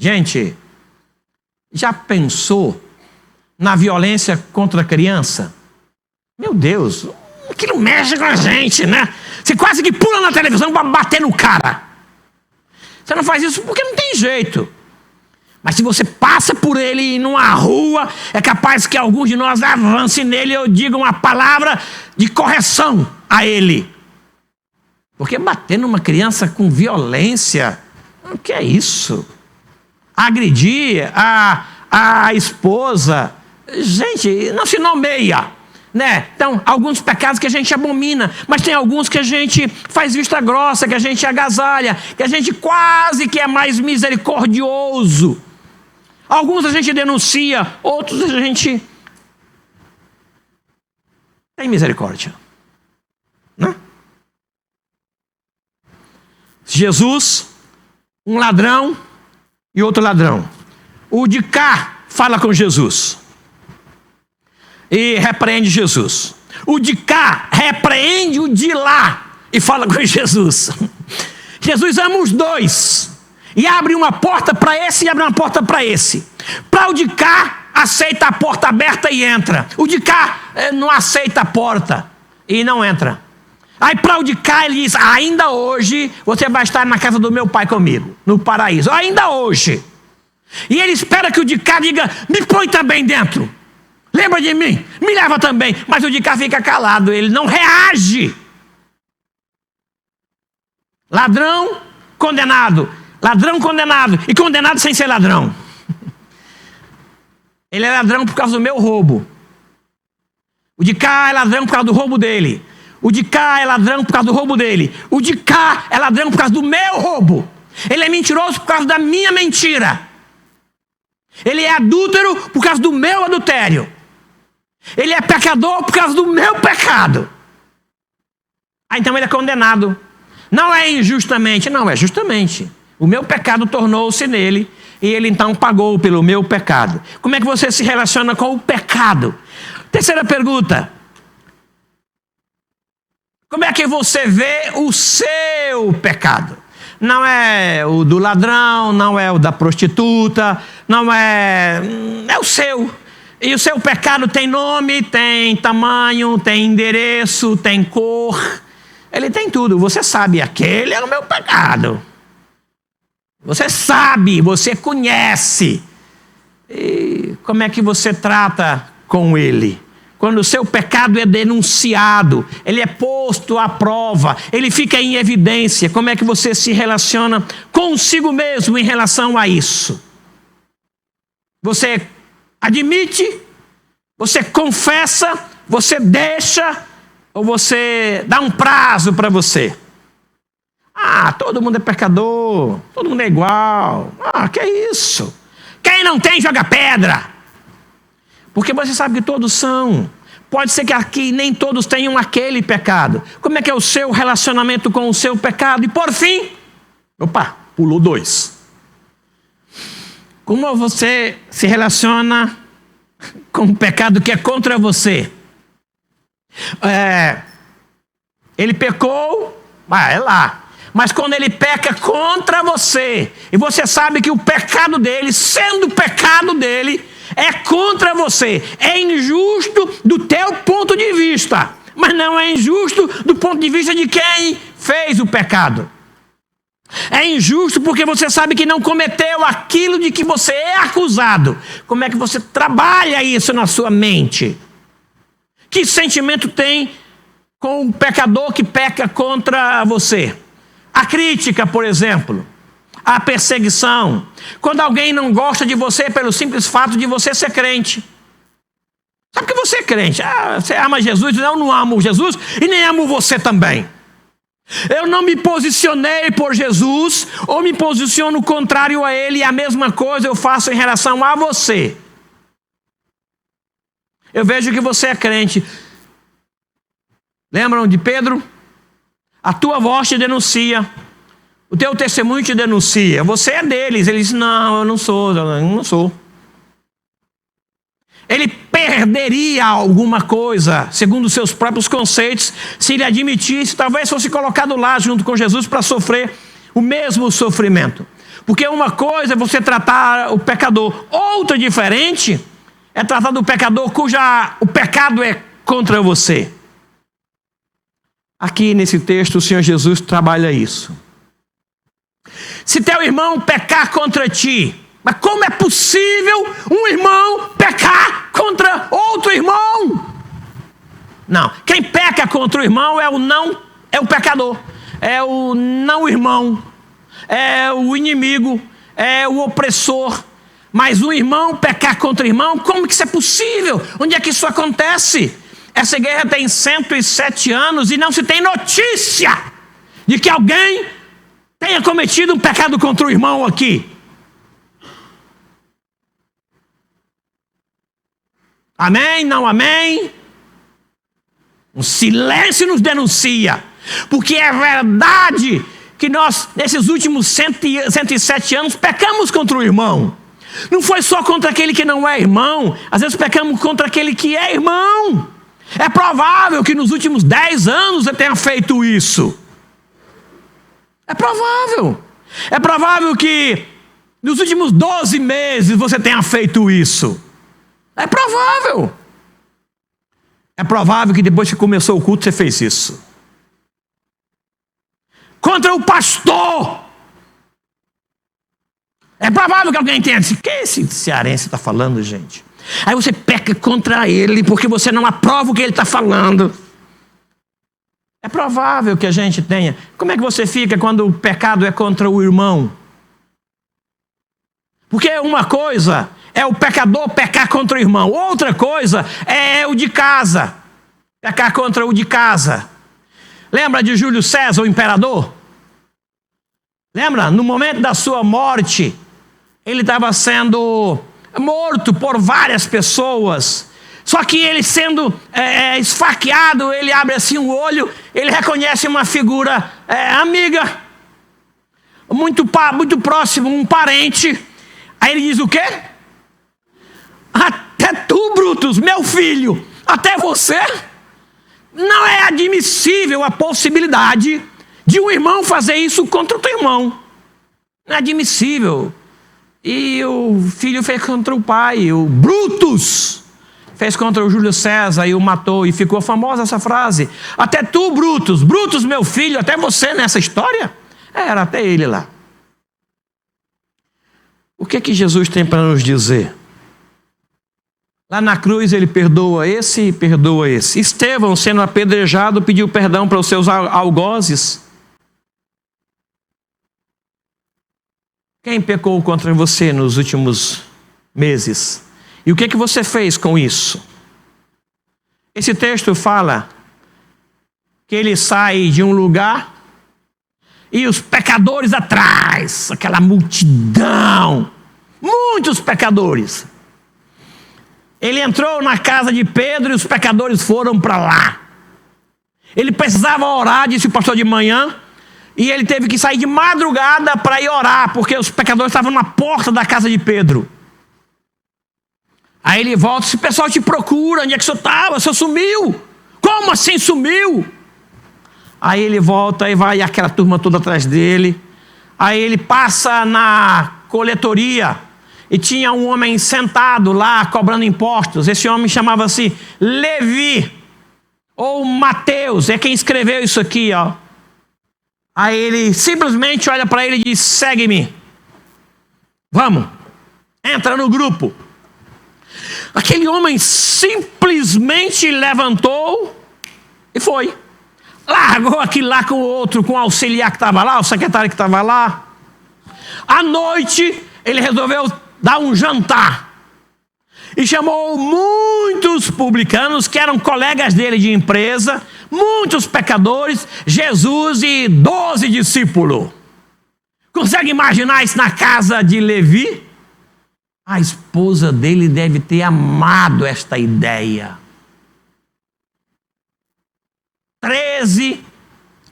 Gente, já pensou na violência contra a criança? Meu Deus, aquilo mexe com a gente, né? Você quase que pula na televisão para bater no cara. Você não faz isso porque não tem jeito. Mas se você passa por ele numa rua, é capaz que alguns de nós avancem nele e eu diga uma palavra de correção a ele. Porque bater numa criança com violência, o que é isso? Agredir a esposa, gente, não se nomeia, né? Então, alguns pecados que a gente abomina, mas tem alguns que a gente faz vista grossa, que a gente agasalha, que a gente quase que é mais misericordioso. Alguns a gente denuncia, outros a gente tem misericórdia, né? Jesus, um ladrão e outro ladrão. O de cá fala com Jesus e repreende Jesus. O de cá repreende o de lá e fala com Jesus. Jesus ama os dois e abre uma porta para esse e abre uma porta para esse. Para o de cá, aceita a porta aberta e entra. O de cá não aceita a porta e não entra. Aí para o de cá ele diz: ainda hoje você vai estar na casa do meu pai comigo, no paraíso, ainda hoje. E ele espera que o de cá diga: me põe também dentro, lembra de mim, me leva também. Mas o de cá fica calado, ele não reage. Ladrão condenado e condenado sem ser ladrão. Ele é ladrão por causa do meu roubo. O de cá é ladrão por causa do roubo dele. O de cá é ladrão por causa do roubo dele. O de cá é ladrão por causa do meu roubo. Ele é mentiroso por causa da minha mentira. Ele é adúltero por causa do meu adultério. Ele é pecador por causa do meu pecado. Então ele é condenado. Não é injustamente, não, é justamente. O meu pecado tornou-se nele e ele então pagou pelo meu pecado. Como é que você se relaciona com o pecado? Terceira pergunta. Como é que você vê o seu pecado? Não é o do ladrão, não é o da prostituta, não é... é o seu. E o seu pecado tem nome, tem tamanho, tem endereço, tem cor. Ele tem tudo. Você sabe, aquele é o meu pecado. Você sabe, você conhece. E como é que você trata com ele? Quando o seu pecado é denunciado, ele é posto à prova, ele fica em evidência, como é que você se relaciona consigo mesmo em relação a isso? Você admite, você confessa, você deixa, ou você dá um prazo para você? Ah, todo mundo é pecador, todo mundo é igual. Ah, que isso? Quem não tem, joga pedra. Porque você sabe que todos são. Pode ser que aqui nem todos tenham aquele pecado. Como é que é o seu relacionamento com o seu pecado? E por fim, pulou 2. Como você se relaciona com o pecado que é contra você? Ele pecou, é lá. Mas quando ele peca contra você, e você sabe que o pecado dele, sendo o pecado dele, é contra você, é injusto do teu ponto de vista, mas não é injusto do ponto de vista de quem fez o pecado. É injusto porque você sabe que não cometeu aquilo de que você é acusado. Como é que você trabalha isso na sua mente? Que sentimento tem com o pecador que peca contra você? A crítica, por exemplo. A perseguição. Quando alguém não gosta de você pelo simples fato de você ser crente. Sabe que você é crente? Você ama Jesus? Não, não amo Jesus e nem amo você também. Eu não me posicionei por Jesus ou me posiciono contrário a ele, e a mesma coisa eu faço em relação a você. Eu vejo que você é crente. Lembram de Pedro? A tua voz te denuncia. O teu testemunho te denuncia. Você é deles. Ele diz: não, eu não sou. Ele perderia alguma coisa, segundo os seus próprios conceitos, se ele admitisse, talvez fosse colocado lá junto com Jesus para sofrer o mesmo sofrimento. Porque uma coisa é você tratar o pecador, outra diferente é tratar do pecador o pecado é contra você. Aqui nesse texto o Senhor Jesus trabalha isso. Se teu irmão pecar contra ti, mas como é possível um irmão pecar contra outro irmão? Não, quem peca contra o irmão é o pecador, é o não irmão, é o inimigo, é o opressor. Mas um irmão pecar contra o irmão, como que isso é possível? Onde é que isso acontece? Essa guerra tem 107 anos e não se tem notícia de que alguém tenha cometido um pecado contra o irmão aqui. Amém? Não amém? Um silêncio nos denuncia, porque é verdade que nós, nesses últimos 107 anos, pecamos contra o irmão. Não foi só contra aquele que não é irmão, às vezes pecamos contra aquele que é irmão. É provável que nos últimos 10 anos você tenha feito isso. É provável. É provável que nos últimos 12 meses você tenha feito isso. É provável. É provável que depois que começou o culto você fez isso. Contra o pastor. É provável que alguém tenha dito: o que esse cearense está falando, gente? Aí você peca contra ele porque você não aprova o que ele está falando. É provável que a gente tenha. Como é que você fica quando o pecado é contra o irmão? Porque uma coisa é o pecador pecar contra o irmão, outra coisa é o de casa, pecar contra o de casa. Lembra de Júlio César, o imperador? Lembra? No momento da sua morte, ele estava sendo morto por várias pessoas. Só que ele sendo esfaqueado, ele abre assim o olho, ele reconhece uma figura amiga, muito próximo, um parente. Aí ele diz o quê? Até tu, Brutus, meu filho, até você. Não é admissível a possibilidade de um irmão fazer isso contra outro irmão. Não é admissível. E o filho fez contra o pai, o Brutus fez contra o Júlio César e o matou. E ficou famosa essa frase: até tu, Brutus, Brutus, meu filho, até você nessa história. Era até ele lá. O que Jesus tem para nos dizer? Lá na cruz ele perdoa esse e perdoa esse. Estevão, sendo apedrejado, pediu perdão para os seus algozes. Quem pecou contra você nos últimos meses? E o que você fez com isso? Esse texto fala que ele sai de um lugar e os pecadores atrás, aquela multidão, muitos pecadores. Ele entrou na casa de Pedro e os pecadores foram para lá. Ele precisava orar, disse o pastor de manhã, e ele teve que sair de madrugada para ir orar, porque os pecadores estavam na porta da casa de Pedro. Aí ele volta: se o pessoal te procura, onde é que o senhor estava? O senhor sumiu? Como assim sumiu? Aí ele volta e vai aquela turma toda atrás dele. Aí ele passa na coletoria e tinha um homem sentado lá cobrando impostos. Esse homem chamava-se Levi ou Mateus, é quem escreveu isso aqui, ó. Aí ele simplesmente olha para ele e diz: segue-me, vamos, entra no grupo. Aquele homem simplesmente levantou e foi. Largou aquilo lá com o outro, com o auxiliar que estava lá, o secretário que estava lá. À noite, ele resolveu dar um jantar. E chamou muitos publicanos, que eram colegas dele de empresa, muitos pecadores, Jesus e 12 discípulos. Consegue imaginar isso na casa de Levi? A esposa dele deve ter amado esta ideia. 13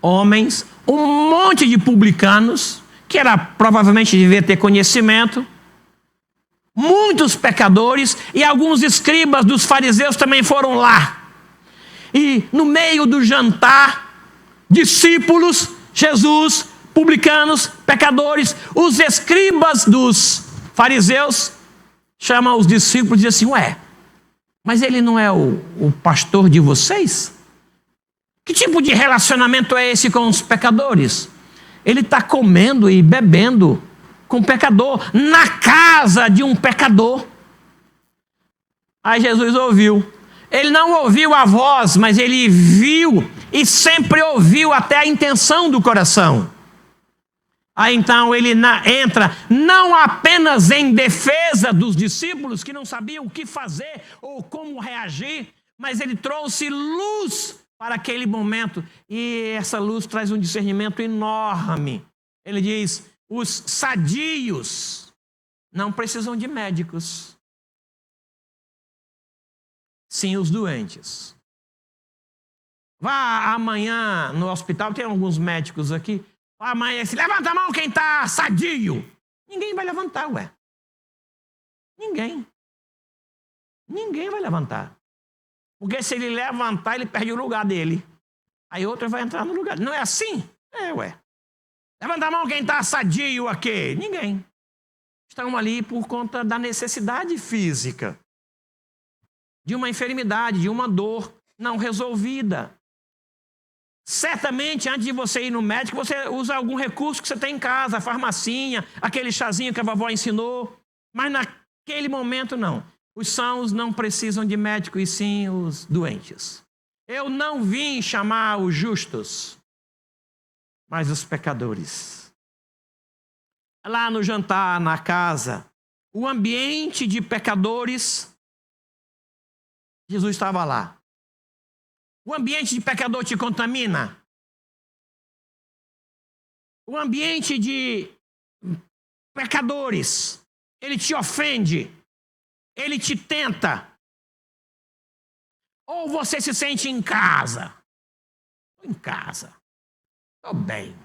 homens, um monte de publicanos, que provavelmente devia ter conhecimento, muitos pecadores, e alguns escribas dos fariseus também foram lá. E no meio do jantar, discípulos, Jesus, publicanos, pecadores, os escribas dos fariseus chamam os discípulos e dizem assim: ué, mas ele não é o pastor de vocês? Que tipo de relacionamento é esse com os pecadores? Ele está comendo e bebendo com um pecador, na casa de um pecador. Aí Jesus ouviu. Ele não ouviu a voz, mas ele viu e sempre ouviu até a intenção do coração. Aí então ele entra não apenas em defesa dos discípulos que não sabiam o que fazer ou como reagir, mas ele trouxe luz para aquele momento. E essa luz traz um discernimento enorme. Ele diz: os sadios não precisam de médicos. Sim, os doentes. Vá amanhã no hospital, tem alguns médicos aqui. Vá amanhã, se levanta a mão quem está sadio. Ninguém vai levantar, ué. Ninguém. Ninguém vai levantar. Porque se ele levantar, ele perde o lugar dele. Aí outro vai entrar no lugar. Não é assim? É, ué. Levanta a mão quem está sadio aqui. Ninguém. Estão ali por conta da necessidade física. De uma enfermidade, de uma dor não resolvida. Certamente, antes de você ir no médico, você usa algum recurso que você tem em casa, a farmacinha, aquele chazinho que a vovó ensinou. Mas naquele momento, não. Os sãos não precisam de médico, e sim os doentes. Eu não vim chamar os justos, mas os pecadores. Lá no jantar, na casa, o ambiente de pecadores, Jesus estava lá. O ambiente de pecador te contamina? O ambiente de pecadores, ele te ofende? Ele te tenta? Ou você se sente em casa? Estou em casa. Estou bem.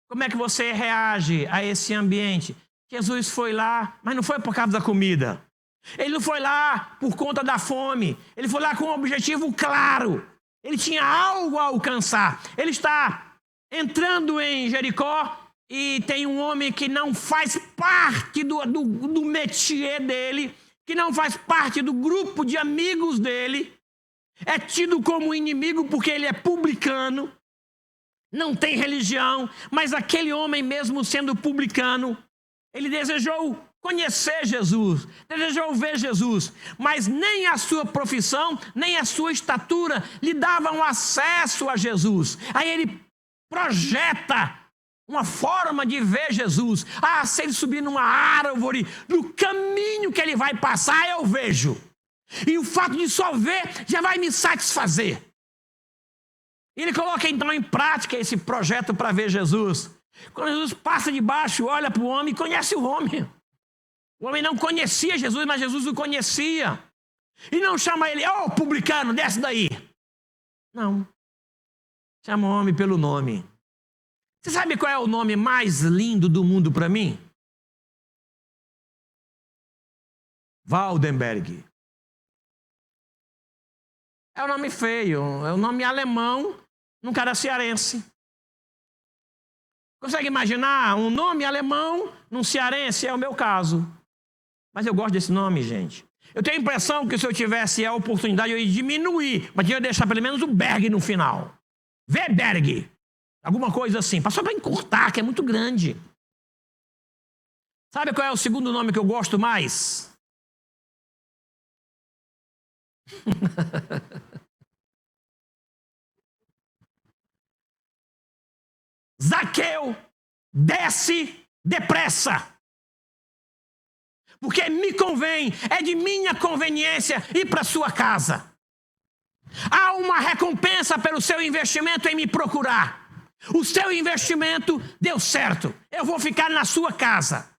Como é que você reage a esse ambiente? Jesus foi lá, mas não foi por causa da comida. Ele não foi lá por conta da fome. Ele foi lá com um objetivo claro. Ele tinha algo a alcançar. Ele está entrando em Jericó e tem um homem que não faz parte do métier dele, que não faz parte do grupo de amigos dele. É tido como inimigo porque ele é publicano, não tem religião, mas aquele homem, mesmo sendo publicano, ele desejou conhecer Jesus, desejou ver Jesus, mas nem a sua profissão, nem a sua estatura lhe davam acesso a Jesus. Aí ele projeta uma forma de ver Jesus. Ah, se ele subir numa árvore, no caminho que ele vai passar, eu vejo. E o fato de só ver já vai me satisfazer. Ele coloca então em prática esse projeto para ver Jesus. Quando Jesus passa de baixo, olha para o homem e conhece o homem. O homem não conhecia Jesus, mas Jesus o conhecia. E não chama ele: ô publicano, desce daí. Não. Chama o homem pelo nome. Você sabe qual é o nome mais lindo do mundo para mim? Waldenberg. É um nome feio, é um nome alemão num cara cearense. Consegue imaginar um nome alemão num cearense? É o meu caso. Mas eu gosto desse nome, gente. Eu tenho a impressão que se eu tivesse a oportunidade, eu ia diminuir, mas eu ia deixar pelo menos o Berg no final. Weberg. Alguma coisa assim. Só para encurtar, que é muito grande. Sabe qual é o segundo nome que eu gosto mais? Zaqueu, desce depressa. Porque me convém, é de minha conveniência ir para sua casa. Há uma recompensa pelo seu investimento em me procurar. O seu investimento deu certo. Eu vou ficar na sua casa.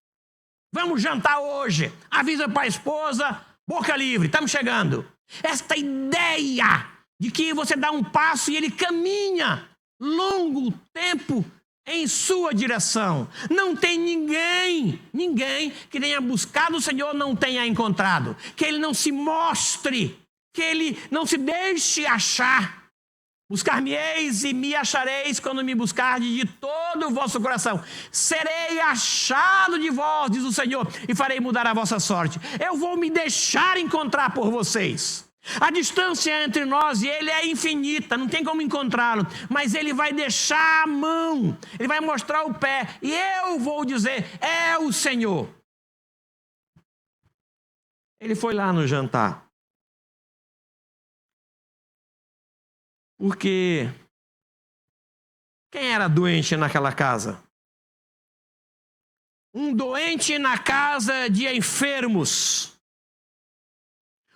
Vamos jantar hoje. Avisa para a esposa, boca livre, estamos chegando. Esta ideia de que você dá um passo e ele caminha longo tempo em sua direção. Não tem ninguém que tenha buscado o Senhor não tenha encontrado. Que ele não se mostre, que ele não se deixe achar. Buscar-me-eis e me achareis quando me buscardes de todo o vosso coração. Serei achado de vós, diz o Senhor, e farei mudar a vossa sorte. Eu vou me deixar encontrar por vocês. A distância entre nós e ele é infinita, não tem como encontrá-lo, mas ele vai deixar a mão, ele vai mostrar o pé, e eu vou dizer, é o Senhor. Ele foi lá no jantar. Porque quem era doente naquela casa? Um doente na casa de enfermos.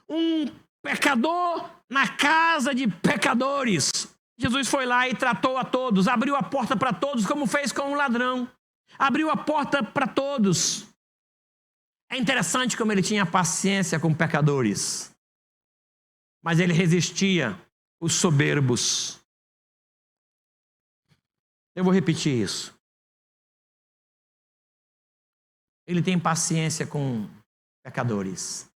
Um pecador na casa de pecadores. Jesus foi lá e tratou a todos, abriu a porta para todos, como fez com o ladrão. Abriu a porta para todos. É interessante como ele tinha paciência com pecadores. Mas ele resistia os soberbos. Eu vou repetir isso. Ele tem paciência com pecadores.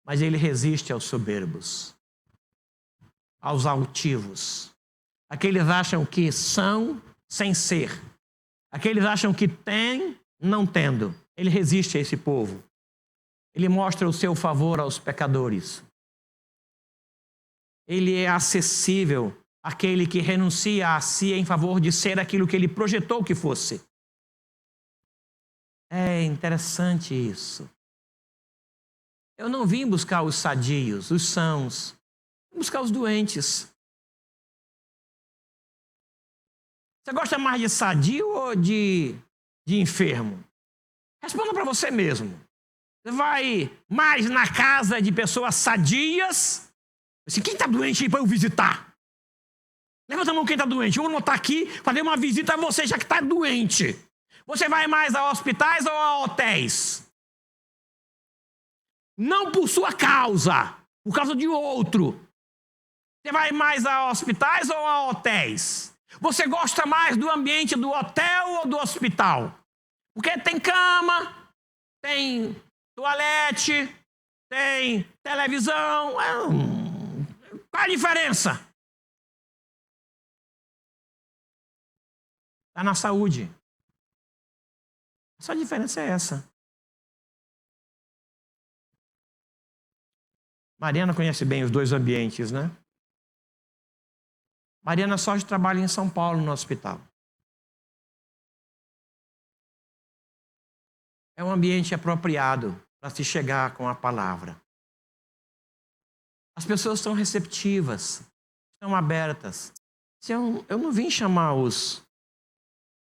Mas ele resiste aos soberbos, aos altivos. Aqueles acham que são sem ser. Aqueles acham que têm, não tendo. Ele resiste a esse povo. Ele mostra o seu favor aos pecadores. Ele é acessível àquele que renuncia a si em favor de ser aquilo que ele projetou que fosse. É interessante isso. Eu não vim buscar os sadios, os sãos. Vim buscar os doentes. Você gosta mais de sadio ou de enfermo? Responda para você mesmo. Você vai mais na casa de pessoas sadias? Assim, quem está doente aí para eu visitar? Levanta a mão quem está doente. Eu vou anotar aqui, fazer uma visita a você já que está doente. Você vai mais a hospitais ou a hotéis? Não por sua causa, por causa de outro. Você vai mais a hospitais ou a hotéis? Você gosta mais do ambiente do hotel ou do hospital? Porque tem cama, tem toalete, tem televisão. Qual a diferença? Está na saúde. Só a diferença é essa. Mariana conhece bem os dois ambientes, né? Mariana só trabalha em São Paulo, no hospital. É um ambiente apropriado para se chegar com a palavra. As pessoas estão receptivas, estão abertas. Eu não vim chamar os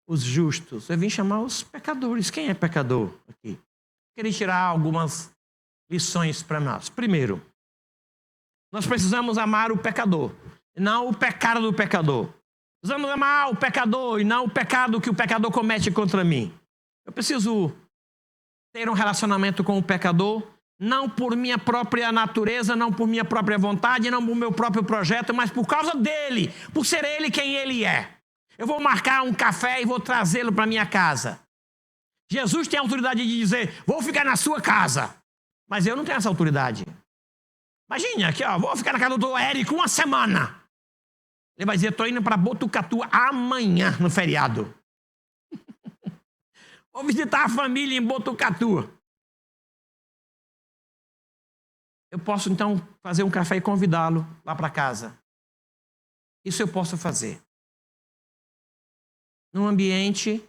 justos, eu vim chamar os pecadores. Quem é pecador aqui? Queria tirar algumas lições para nós. Primeiro, nós precisamos amar o pecador, não o pecado do pecador. Precisamos amar o pecador e não o pecado que o pecador comete contra mim. Eu preciso ter um relacionamento com o pecador, não por minha própria natureza, não por minha própria vontade, não por meu próprio projeto, mas por causa dele, por ser ele quem ele é. Eu vou marcar um café e vou trazê-lo para minha casa. Jesus tem a autoridade de dizer, vou ficar na sua casa. Mas eu não tenho essa autoridade. Imagine aqui, ó, vou ficar na casa do doutor Érico uma semana. Ele vai dizer, estou indo para Botucatu amanhã, no feriado. Vou visitar a família em Botucatu. Eu posso, então, fazer um café e convidá-lo lá para casa. Isso eu posso fazer. Num ambiente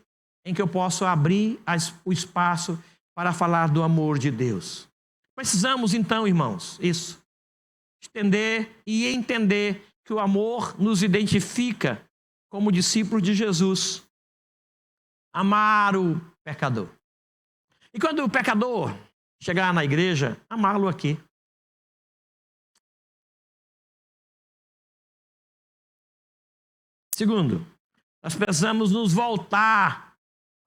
em que eu posso abrir o espaço para falar do amor de Deus. Precisamos, então, irmãos, estender e entender que o amor nos identifica como discípulos de Jesus. Amar o pecador. E quando o pecador chegar na igreja, amá-lo aqui. Segundo, nós precisamos nos voltar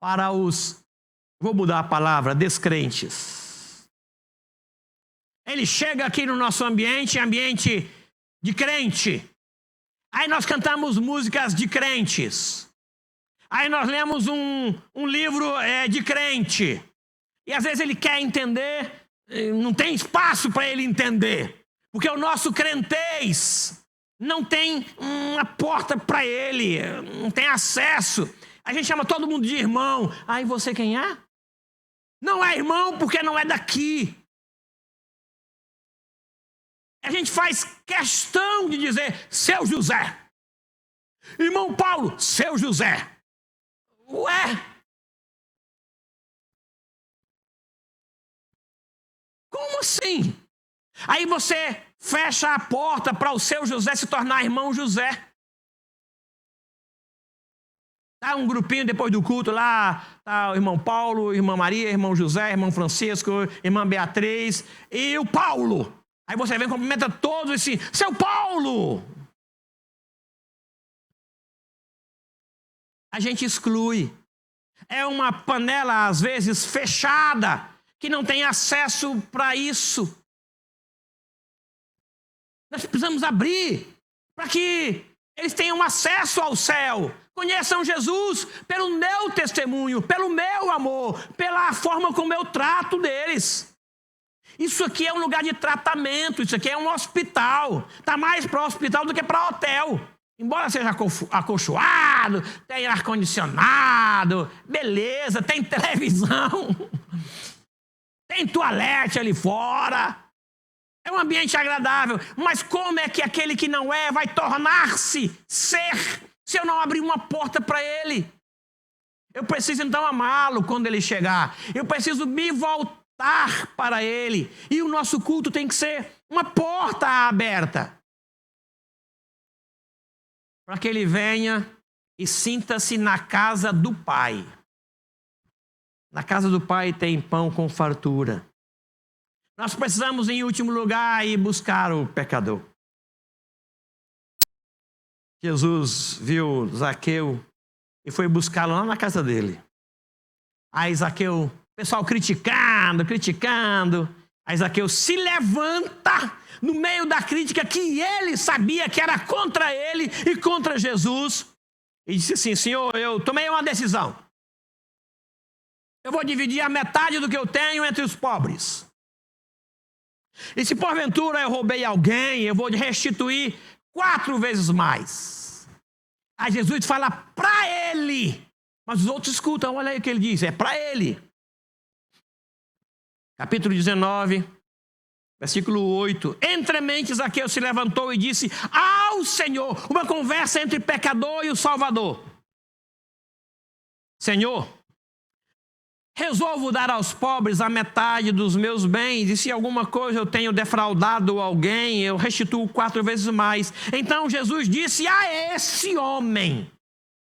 para vou mudar a palavra, descrentes. Ele chega aqui no nosso ambiente de crente. Aí nós cantamos músicas de crentes. Aí nós lemos um livro de crente. E às vezes ele quer entender, não tem espaço para ele entender. Porque o nosso crentez não tem uma porta para ele, não tem acesso. A gente chama todo mundo de irmão. Aí você quem é? Não é irmão porque não é daqui. A gente faz questão de dizer, seu José. Irmão Paulo, seu José. Ué? Como assim? Aí você fecha a porta para o seu José se tornar irmão José. Tá um grupinho depois do culto lá, tá o irmão Paulo, irmã Maria, irmão José, irmão Francisco, irmã Beatriz e o Paulo. Aí você vem e cumprimenta todos assim, seu Paulo! A gente exclui. É uma panela, às vezes, fechada, que não tem acesso para isso. Nós precisamos abrir para que eles tenham acesso ao céu. Conheçam Jesus pelo meu testemunho, pelo meu amor, pela forma como eu trato deles. Isso aqui é um lugar de tratamento, isso aqui é um hospital. Está mais para hospital do que para hotel. Embora seja acolchoado, tem ar-condicionado, beleza, tem televisão, tem toalete ali fora. É um ambiente agradável, mas como é que aquele que não é vai tornar-se ser se eu não abrir uma porta para ele? Eu preciso então amá-lo quando ele chegar. Eu preciso me voltar para ele. E o nosso culto tem que ser uma porta aberta. Para que ele venha e sinta-se na casa do Pai. Na casa do Pai tem pão com fartura. Nós precisamos, em último lugar, ir buscar o pecador. Jesus viu Zaqueu e foi buscá-lo lá na casa dele. Aí Zaqueu, pessoal criticando. Aí Zaqueu se levanta no meio da crítica que ele sabia que era contra ele e contra Jesus. E disse assim, Senhor, eu tomei uma decisão. Eu vou dividir a metade do que eu tenho entre os pobres. E se porventura eu roubei alguém, eu vou restituir 4 vezes mais. Aí Jesus fala para ele. Mas os outros escutam, olha aí o que ele diz, é para ele. Capítulo 19, versículo 8. Entremente Zaqueu se levantou e disse ao Senhor, uma conversa entre pecador e o Salvador. Senhor, resolvo dar aos pobres a metade dos meus bens, e se alguma coisa eu tenho defraudado alguém, eu restituo 4 vezes mais. Então Jesus disse a esse homem,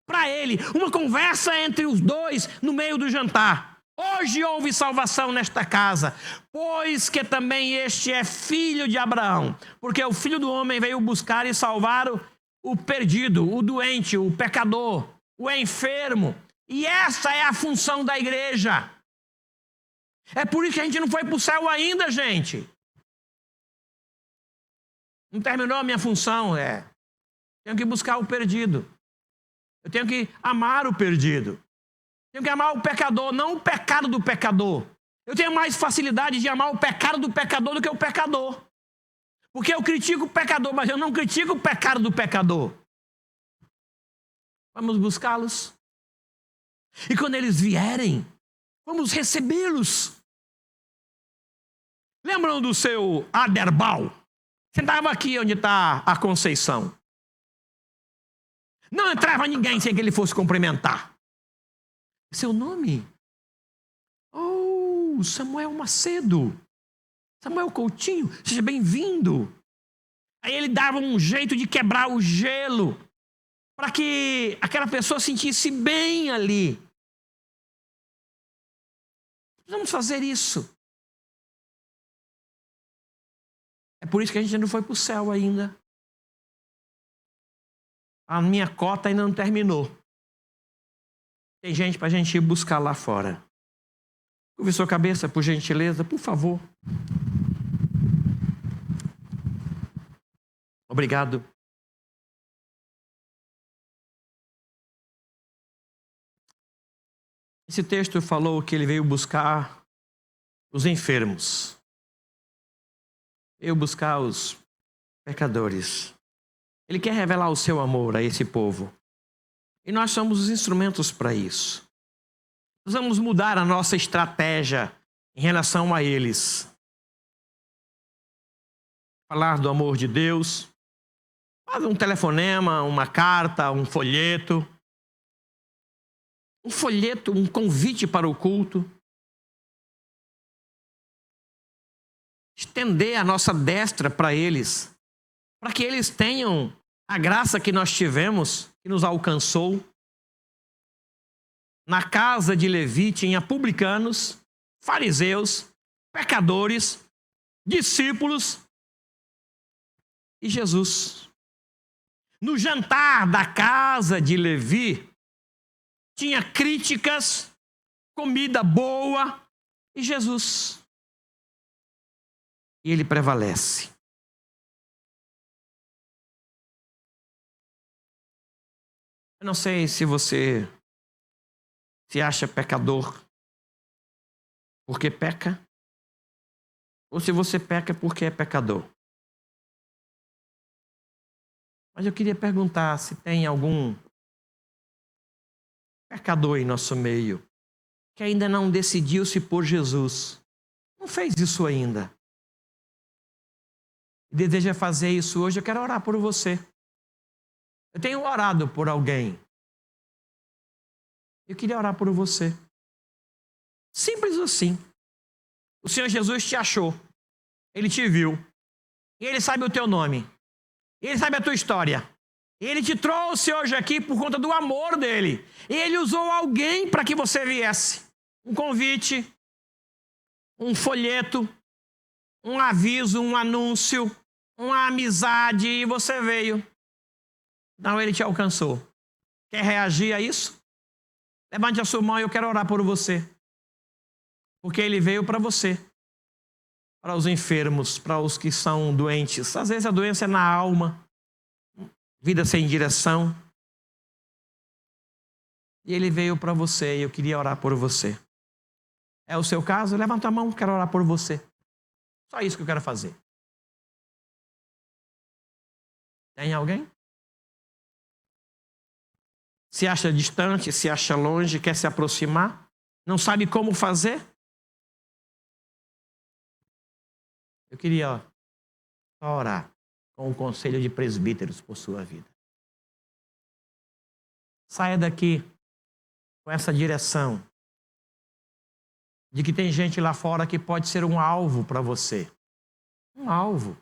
para ele, uma conversa entre os dois no meio do jantar. Hoje houve salvação nesta casa, pois que também este é filho de Abraão, porque o Filho do Homem veio buscar e salvar o perdido, o doente, o pecador, o enfermo. E essa é a função da igreja. É por isso que a gente não foi para o céu ainda, gente. Não terminou a minha função, Tenho que buscar o perdido. Eu tenho que amar o perdido. Tenho que amar o pecador, não o pecado do pecador. Eu tenho mais facilidade de amar o pecado do pecador do que o pecador. Porque eu critico o pecador, mas eu não critico o pecado do pecador. Vamos buscá-los. E quando eles vierem, vamos recebê-los. Lembram do seu Aderbal? Sentava aqui onde está a Conceição. Não entrava ninguém sem que ele fosse cumprimentar. Seu nome? Oh, Samuel Macedo. Samuel Coutinho, seja bem-vindo. Aí ele dava um jeito de quebrar o gelo para que aquela pessoa sentisse bem ali. Vamos fazer isso. É por isso que a gente não foi para o céu ainda. A minha cota ainda não terminou. Tem gente para a gente ir buscar lá fora. Curve sua cabeça, por gentileza, por favor. Obrigado. Esse texto falou que ele veio buscar os enfermos. Veio buscar os pecadores. Ele quer revelar o seu amor a esse povo. E nós somos os instrumentos para isso. Nós vamos mudar a nossa estratégia em relação a eles. Falar do amor de Deus. Fazer um telefonema, uma carta, um folheto. Um folheto, um convite para o culto. Estender a nossa destra para eles. Para que eles tenham a graça que nós tivemos, que nos alcançou. Na casa de Levi tinha publicanos, fariseus, pecadores, discípulos e Jesus. No jantar da casa de Levi, tinha críticas, comida boa e Jesus. E ele prevalece. Eu não sei se você se acha pecador porque peca, ou se você peca porque é pecador. Mas eu queria perguntar se tem algum pecador em nosso meio que ainda não decidiu-se por Jesus. Não fez isso ainda. E deseja fazer isso hoje. Eu quero orar por você. Eu tenho orado por alguém. Eu queria orar por você. Simples assim. O Senhor Jesus te achou. Ele te viu. E Ele sabe o teu nome. Ele sabe a tua história. Ele te trouxe hoje aqui por conta do amor dele. Ele usou alguém para que você viesse. Um convite, um folheto, um aviso, um anúncio, uma amizade, e você veio. Não, ele te alcançou. Quer reagir a isso? Levante a sua mão e eu quero orar por você. Porque ele veio para você. Para os enfermos, para os que são doentes. Às vezes a doença é na alma. Vida sem direção. E ele veio para você e eu queria orar por você. É o seu caso? Levanta a mão, quero orar por você. Só isso que eu quero fazer. Tem alguém? Se acha distante, se acha longe, quer se aproximar? Não sabe como fazer? Eu queria só orar com o conselho de presbíteros por sua vida. Saia daqui com essa direção de que tem gente lá fora que pode ser um alvo para você. Um alvo.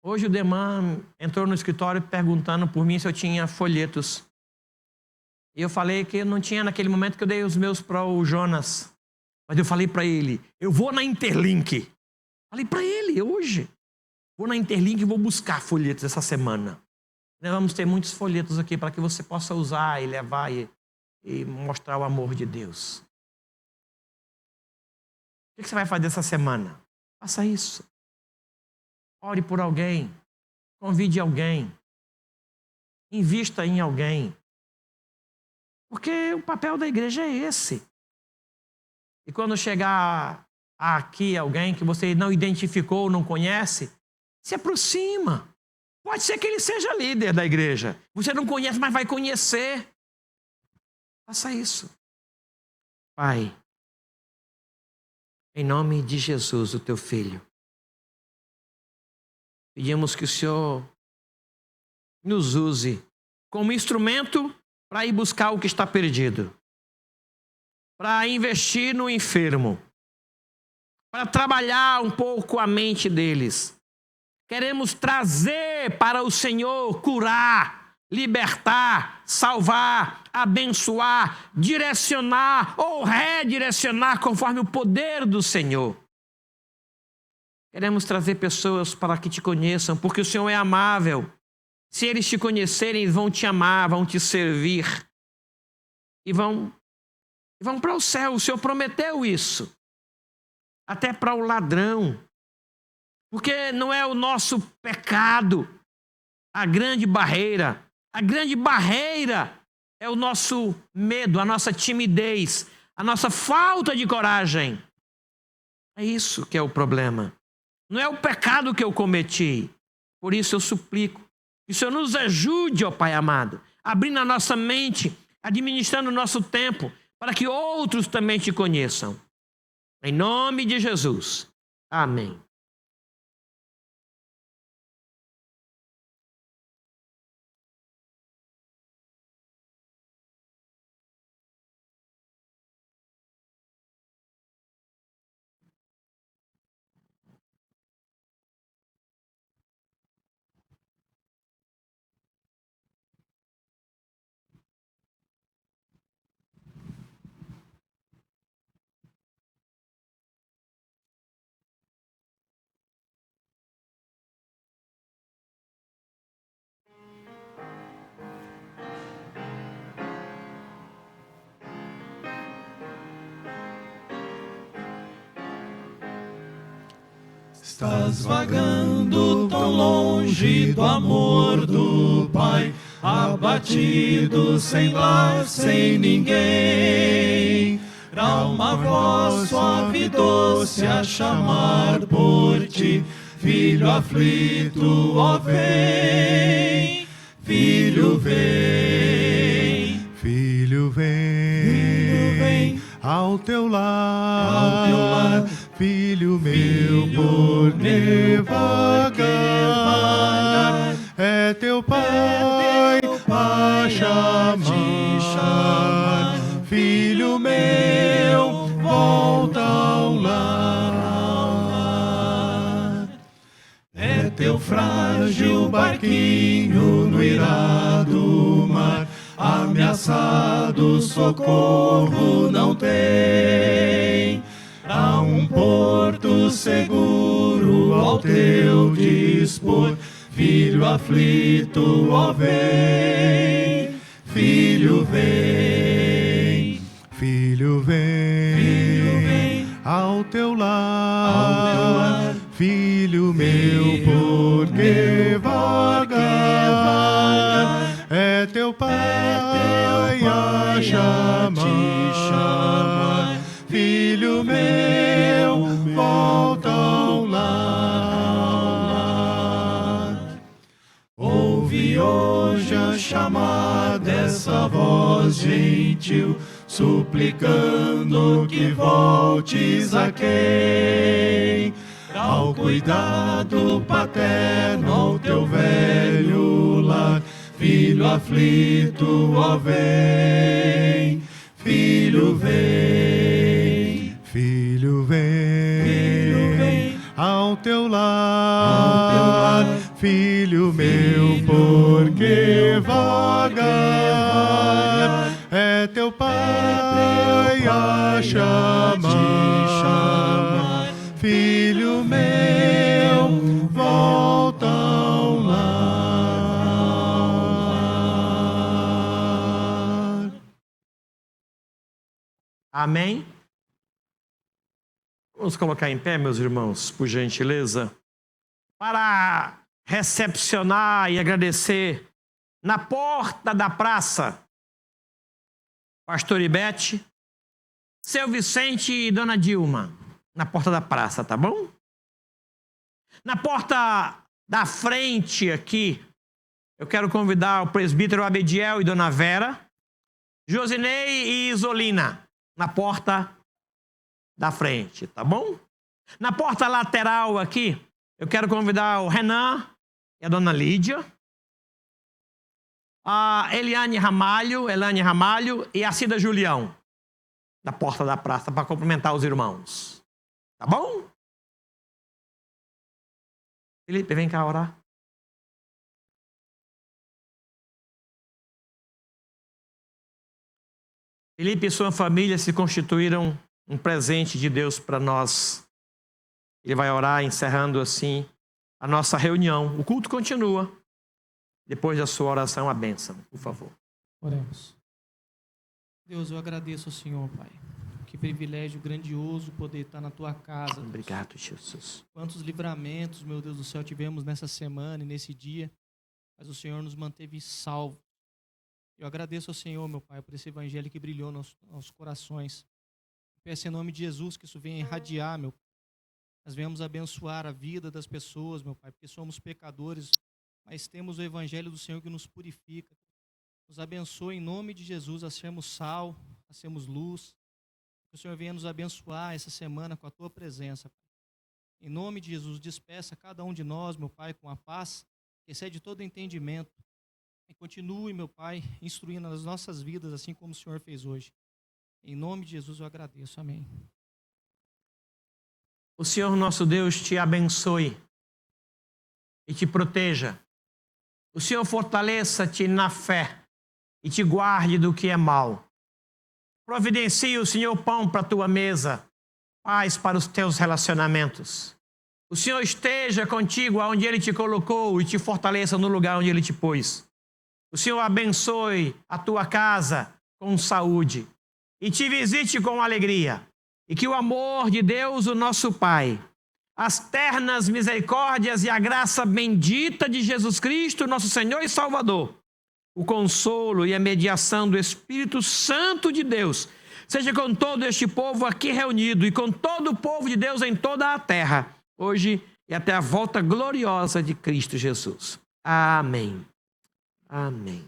Hoje o Deman entrou no escritório perguntando por mim se eu tinha folhetos. E eu falei que eu não tinha naquele momento, que eu dei os meus para o Jonas. Mas eu falei para ele, eu vou na Interlink. Falei para ele hoje. Vou na Interlink e vou buscar folhetos essa semana. Nós vamos ter muitos folhetos aqui para que você possa usar e levar e mostrar o amor de Deus. O que você vai fazer essa semana? Faça isso. Ore por alguém. Convide alguém. Invista em alguém. Porque o papel da igreja é esse. E quando chegar aqui alguém que você não identificou, não conhece, se aproxima. Pode ser que ele seja líder da igreja. Você não conhece, mas vai conhecer. Faça isso. Pai, em nome de Jesus, o teu filho, pedimos que o Senhor nos use como instrumento para ir buscar o que está perdido, para investir no enfermo, para trabalhar um pouco a mente deles. Queremos trazer para o Senhor, curar, libertar, salvar, abençoar, direcionar ou redirecionar conforme o poder do Senhor. Queremos trazer pessoas para que te conheçam, porque o Senhor é amável. Se eles te conhecerem, eles vão te amar, vão te servir e vão para o céu. O Senhor prometeu isso. Até para o ladrão. Porque não é o nosso pecado a grande barreira. A grande barreira é o nosso medo, a nossa timidez, a nossa falta de coragem. É isso que é o problema. Não é o pecado que eu cometi, Por isso eu suplico que o Senhor nos ajude, ó Pai amado, abrindo a nossa mente, administrando o nosso tempo, para que outros também te conheçam. Em nome de Jesus. Amém. Estás vagando tão longe do amor do Pai, abatido, sem lar, sem ninguém. Há uma voz suave e doce a chamar por ti, filho aflito, ó vem, filho vem, Filho, vem ao teu lar, filho meu, por devagar. É teu Pai a chamar, filho meu, volta ao lar. É teu frágil barquinho no irado mar, ameaçado, socorro não tem. Há um porto seguro ao teu dispor, filho aflito, ó vem, filho vem, Filho, vem ao teu lar, filho meu, por devagar. É teu Pai a chamar, filho meu, volta ao lar. Ouve hoje a chamada, essa voz gentil, suplicando que voltes a quem? Ao cuidado paterno, ao teu velho lar. Filho aflito, ó vem, filho vem, filho vem ao teu lar, filho meu, porque vagar é teu Pai a chamar, filho meu, volta ao lar. Amém? Vamos colocar em pé, meus irmãos, por gentileza, para recepcionar e agradecer na porta da praça, Pastor Ibete, Seu Vicente e Dona Dilma, na porta da praça, tá bom? Na porta da frente aqui, eu quero convidar o presbítero Abediel e Dona Vera, Josinei e Isolina, na porta da frente, tá bom? Na porta lateral aqui, eu quero convidar o Renan e a Dona Lídia, a Elane Ramalho e a Cida Julião, na porta da praça, para cumprimentar os irmãos. Tá bom? Felipe, vem cá orar. Felipe e sua família se constituíram um presente de Deus para nós. Ele vai orar, encerrando assim a nossa reunião. O culto continua. Depois da sua oração, a bênção, por favor. Oremos. Deus, eu agradeço ao Senhor, Pai. Que privilégio grandioso poder estar na Tua casa. Obrigado, Jesus. Quantos livramentos, meu Deus do céu, tivemos nessa semana e nesse dia. Mas o Senhor nos manteve salvos. Eu agradeço ao Senhor, meu Pai, por esse evangelho que brilhou nos nossos corações. Peço em nome de Jesus que isso venha irradiar, meu Pai. nós venhamos abençoar a vida das pessoas, meu Pai, porque somos pecadores, mas temos o Evangelho do Senhor que nos purifica. Nos abençoe em nome de Jesus a sermos sal, a sermos luz. Que o Senhor venha nos abençoar essa semana com a Tua presença, Pai. Em nome de Jesus, despeça cada um de nós, meu Pai, com a paz que excede todo entendimento. E continue, meu Pai, instruindo as nossas vidas, assim como o Senhor fez hoje. Em nome de Jesus eu agradeço. Amém. O Senhor nosso Deus te abençoe e te proteja. O Senhor fortaleça-te na fé e te guarde do que é mal. Providencie o Senhor pão para a tua mesa, paz para os teus relacionamentos. O Senhor esteja contigo aonde Ele te colocou e te fortaleça no lugar onde Ele te pôs. O Senhor abençoe a tua casa com saúde e te visite com alegria. E que o amor de Deus, o nosso Pai, as ternas misericórdias e a graça bendita de Jesus Cristo, nosso Senhor e Salvador, o consolo e a mediação do Espírito Santo de Deus, seja com todo este povo aqui reunido e com todo o povo de Deus em toda a terra, hoje e até a volta gloriosa de Cristo Jesus. Amém. Amém.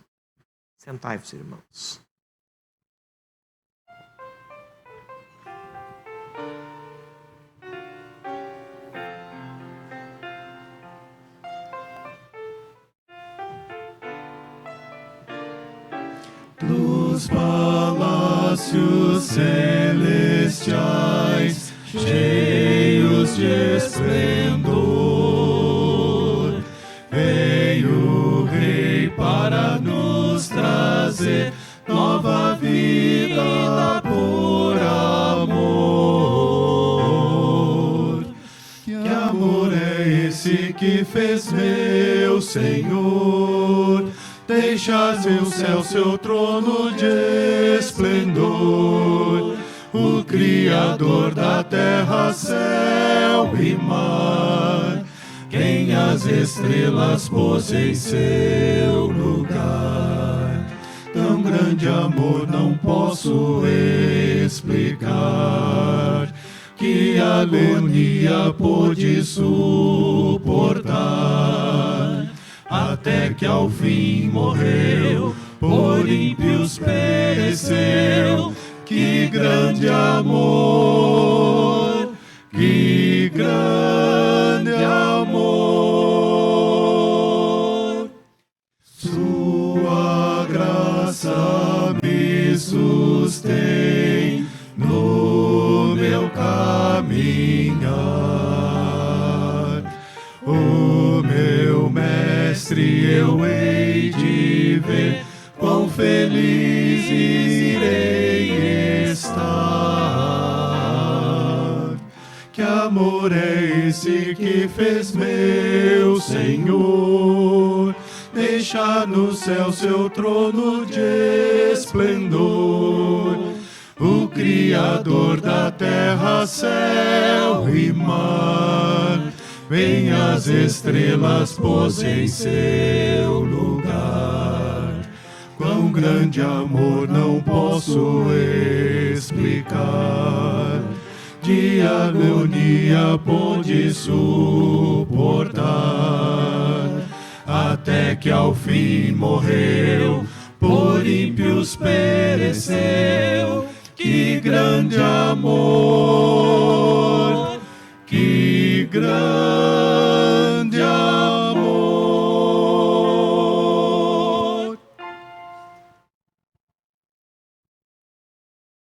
Sentai-vos, irmãos. Dos palácios celestiais, cheios de esplendor, veio o Rei para nos trazer nova vida por amor. Que amor é esse que fez meu Senhor? Deixas o céu seu trono de esplendor, o Criador da terra, céu e mar, quem as estrelas pôs em seu lugar. Tão grande amor não posso explicar, que agonia pôde suportar, até que ao fim morreu, por ímpios pereceu. Que grande amor, que grande amor. Sua graça me sustém no meu caminhar. O meu mestre eu hei de ver, quão feliz irei estar. Que amor é esse que fez meu Senhor deixar no céu seu trono de esplendor, o Criador da terra, céu e mar. Vem as estrelas pôs em seu lugar. Quão grande amor não posso explicar, de agonia pôde suportar, até que ao fim morreu, por ímpios pereceu. Que grande amor.